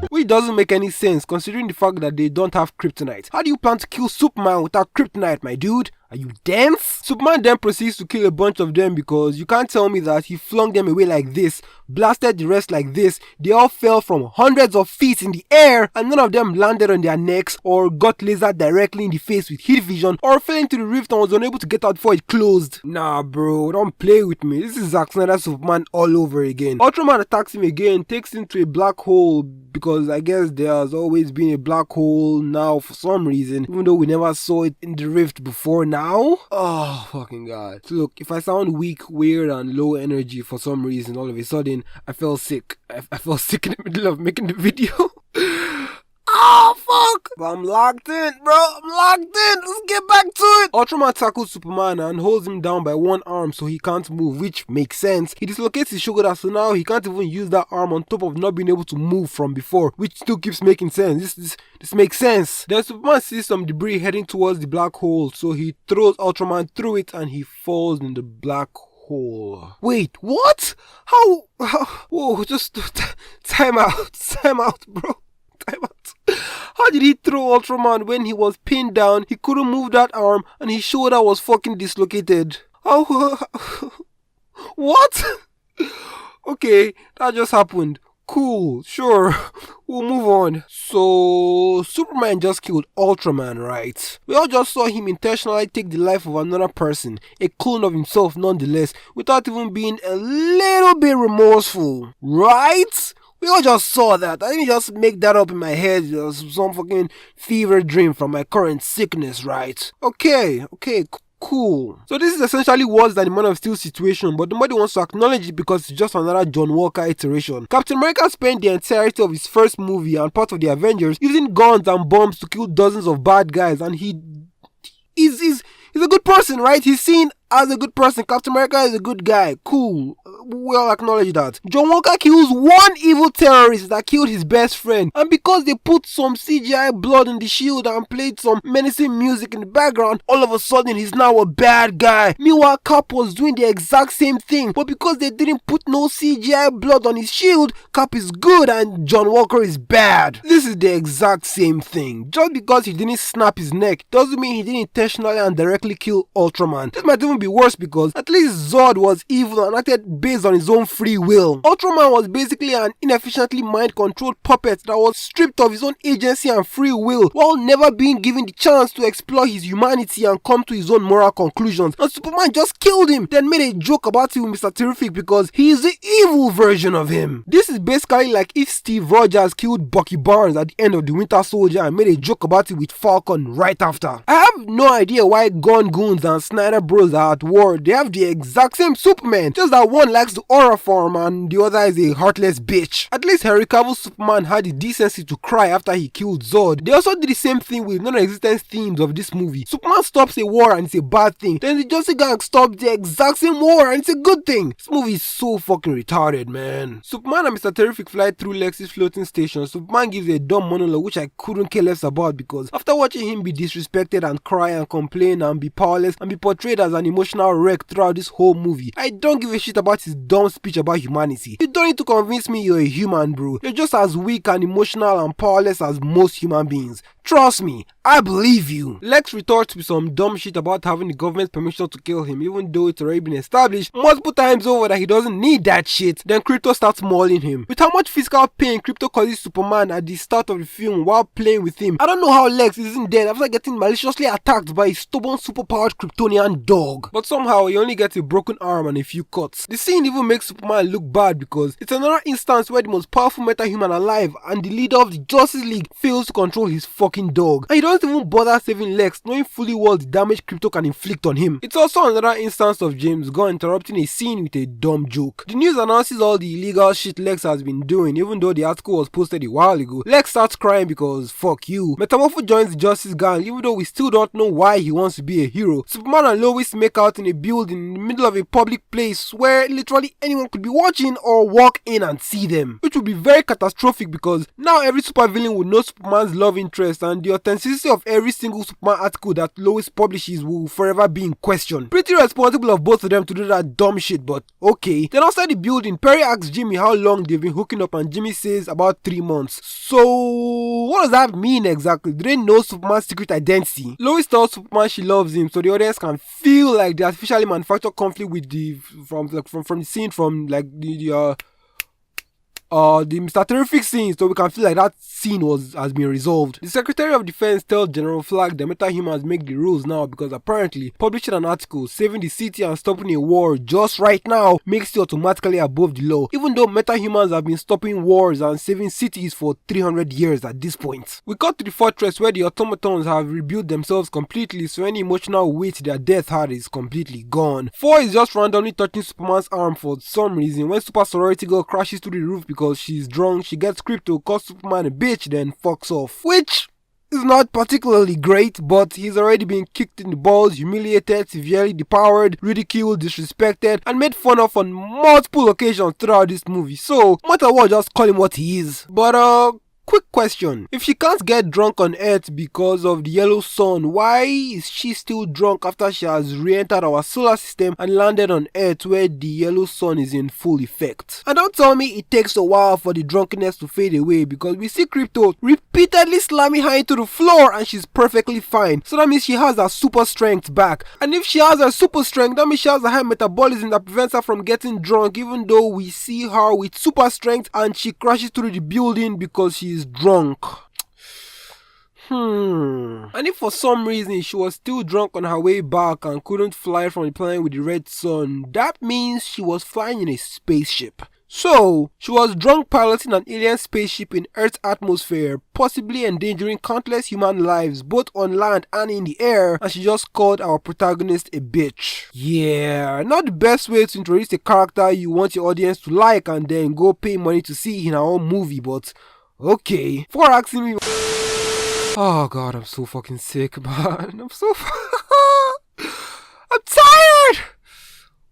which doesn't make any sense considering the fact that they don't have kryptonite. How do you plan to kill Superman without kryptonite, my dude? Are you dense? Superman then proceeds to kill a bunch of them because you can't tell me that he flung them away like this, blasted the rest like this, they all fell from hundreds of feet in the air and none of them landed on their necks or got lasered directly in the face with heat vision or fell into the rift and was unable to get out before it closed. Nah bro, don't play with me. This is Zack Snyder's Superman all over again. Ultraman attacks him again, takes him to a black hole because I guess there has always been a black hole now for some reason, even though we never saw it in the rift before now. Oh fucking god. So look, if I sound weak, weird and low energy for some reason all of a sudden, I felt sick. I felt sick in the middle of making the video. Oh fuck! But I'm locked in, bro. I'm locked in. Let's get back to it. Ultraman tackles Superman and holds him down by one arm so he can't move, which makes sense. He dislocates his shoulder, so now he can't even use that arm on top of not being able to move from before, which still keeps making sense. This makes sense. Then Superman sees some debris heading towards the black hole, so he throws Ultraman through it and he falls in the black hole. Wait, what? How? Whoa, just time out, bro. Time out. How did he throw Ultraman when he was pinned down, he couldn't move that arm, and his shoulder was fucking dislocated? How? What? Okay, that just happened. Cool, sure, we'll move on. So, Superman just killed Ultraman, right? We all just saw him intentionally take the life of another person, a clone of himself nonetheless, without even being a little bit remorseful, right? We all just saw that. I didn't just make that up in my head, just some fucking fever dream from my current sickness, right? Okay, cool. So this is essentially worse than the Man of Steel situation, but nobody wants to acknowledge it because it's just another John Walker iteration. Captain America spent the entirety of his first movie and part of the Avengers using guns and bombs to kill dozens of bad guys, and he's a good person, right? He's seen as a good person. Captain America is a good guy. Cool. We all acknowledge that. John Walker kills one evil terrorist that killed his best friend, and because they put some CGI blood in the shield and played some menacing music in the background, all of a sudden he's now a bad guy. Meanwhile, Cap was doing the exact same thing, but because they didn't put no CGI blood on his shield, Cap is good and John Walker is bad. This is the exact same thing. Just because he didn't snap his neck doesn't mean he didn't intentionally and directly kill Ultraman. This might even be worse because at least Zod was evil and acted based on his own free will. Ultraman was basically an inefficiently mind-controlled puppet that was stripped of his own agency and free will while never being given the chance to explore his humanity and come to his own moral conclusions. And Superman just killed him, then made a joke about it with Mr. Terrific because he is the evil version of him. This is basically like if Steve Rogers killed Bucky Barnes at the end of The Winter Soldier and made a joke about it with Falcon right after. I have no idea why Gun Goons and Snyder Bros are at war. They have the exact same Superman, just that one likes the aura form and the other is a heartless bitch. At least Henry Cavill's Superman had the decency to cry after he killed Zod. They also did the same thing with non-existent themes of this movie. Superman stops a war and it's a bad thing, then the Justice Gang stops the exact same war and it's a good thing. This movie is so fucking retarded, man. Superman and Mr. Terrific fly through Lex's floating station. Superman gives a dumb monologue which I couldn't care less about because after watching him be disrespected and cry and complain and be powerless and be portrayed as an emotional wreck throughout this whole movie, I don't give a shit about his dumb speech about humanity. You don't need to convince me you're a human, bro. You're just as weak and emotional and powerless as most human beings. Trust me, I believe you. Lex retorts with some dumb shit about having the government's permission to kill him, even though it's already been established multiple times over that he doesn't need that shit. Then Krypto starts mauling him. With how much physical pain Krypto causes Superman at the start of the film while playing with him, I don't know how Lex isn't dead after getting maliciously attacked by a stubborn superpowered Kryptonian dog. But somehow he only gets a broken arm and a few cuts. The scene even makes Superman look bad because it's another instance where the most powerful meta-human alive and the leader of the Justice League fails to control his fucking dog, and he doesn't even bother saving Lex, knowing fully well the damage Krypto can inflict on him. It's also another instance of James Gunn interrupting a scene with a dumb joke. The news announces all the illegal shit Lex has been doing, even though the article was posted a while ago. Lex starts crying because fuck you. Metamorpho joins the Justice Gang, even though we still don't know why he wants to be a hero. Superman and Lois make out in a building in the middle of a public place where literally anyone could be watching or walk in and see them, which would be very catastrophic because now every supervillain would know Superman's love interest and the authenticity of every single Superman article that Lois publishes will forever be in question. Pretty responsible of both of them to do that dumb shit, but okay. Then outside the building, Perry asks Jimmy how long they've been hooking up and Jimmy says about 3 months. So what does that mean exactly? Do they know Superman's secret identity? Lois tells Superman she loves him so the audience can feel like they artificially manufacture conflict with from the scene from like the Mr. Terrific scene, so we can feel like that scene has been resolved. The Secretary of Defense tells General Flag that metahumans make the rules now because apparently publishing an article saving the city and stopping a war just right now makes you automatically above the law, even though metahumans have been stopping wars and saving cities for 300 years at this point. We got to the fortress where the automatons have rebuilt themselves completely, so any emotional weight their death had is completely gone. 4 is just randomly touching Superman's arm for some reason. When Super Sorority Girl crashes through the roof because she's drunk, she gets Krypto, calls Superman a bitch, then fucks off. Which is not particularly great, but he's already been kicked in the balls, humiliated, severely depowered, ridiculed, disrespected, and made fun of on multiple occasions throughout this movie. So, no matter what, just call him what he is. But Quick question. If she can't get drunk on Earth because of the yellow sun, why is she still drunk after she has re-entered our solar system and landed on Earth where the yellow sun is in full effect? And don't tell me it takes a while for the drunkenness to fade away, because we see Crypto repeatedly slamming her into the floor and she's perfectly fine. So that means she has her super strength back. And if she has her super strength, that means she has a high metabolism that prevents her from getting drunk, even though we see her with super strength and she crashes through the building because she is drunk. And if for some reason she was still drunk on her way back and couldn't fly from the planet with the red sun, that means she was flying in a spaceship. So, she was drunk piloting an alien spaceship in Earth's atmosphere, possibly endangering countless human lives, both on land and in the air, and she just called our protagonist a bitch. Yeah, not the best way to introduce a character you want your audience to like and then go pay money to see in her own movie, but okay. For asking me... Oh god, I'm so fucking sick, man. I'm tired!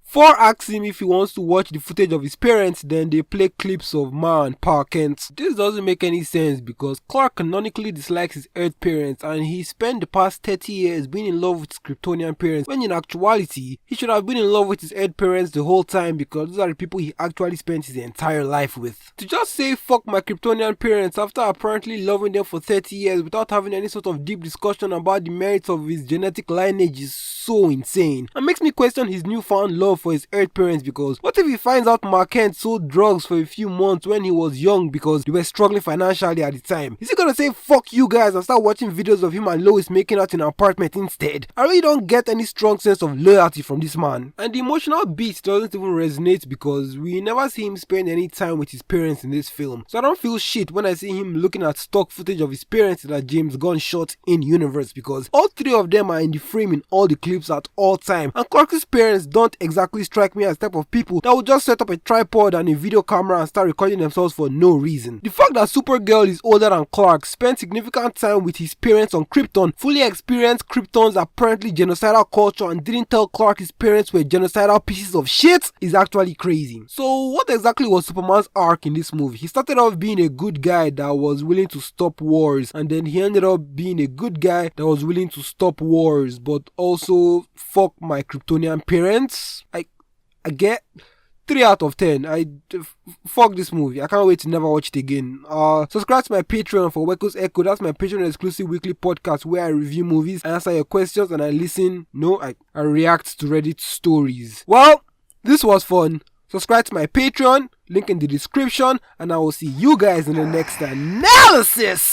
For asking him if he wants to watch the footage of his parents, then they play clips of Ma and Pa Kent. This doesn't make any sense because Clark canonically dislikes his Earth parents and he spent the past 30 years being in love with his Kryptonian parents, when in actuality, he should have been in love with his Earth parents the whole time because those are the people he actually spent his entire life with. To just say fuck my Kryptonian parents after apparently loving them for 30 years without having any sort of deep discussion about the merits of his genetic lineage is so insane and makes me question his newfound love for his Earth parents, because what if he finds out Mark Kent sold drugs for a few months when he was young because they were struggling financially at the time? Is he gonna say fuck you guys and start watching videos of him and Lois making out in an apartment instead? I really don't get any strong sense of loyalty from this man. And the emotional beat doesn't even resonate because we never see him spend any time with his parents in this film. So I don't feel shit when I see him looking at stock footage of his parents that James Gunn shot in universe, because all three of them are in the frame in all the clips at all time, and Clark's parents don't exactly strike me as the type of people that would just set up a tripod and a video camera and start recording themselves for no reason. The fact that Supergirl is older than Clark, spent significant time with his parents on Krypton, fully experienced Krypton's apparently genocidal culture, and didn't tell Clark his parents were genocidal pieces of shit is actually crazy. So what exactly was Superman's arc in this movie? He started off being a good guy that was willing to stop wars, and then he ended up being a good guy that was willing to stop wars but also fuck my Kryptonian parents. I get 3 out of 10. Fuck this movie. I can't wait to never watch it again. Subscribe to my Patreon for Weko's Echo. That's my Patreon exclusive weekly podcast where I review movies, I answer your questions, and I listen. I react to Reddit stories. Well, this was fun. Subscribe to my Patreon, link in the description, and I will see you guys in the next analysis.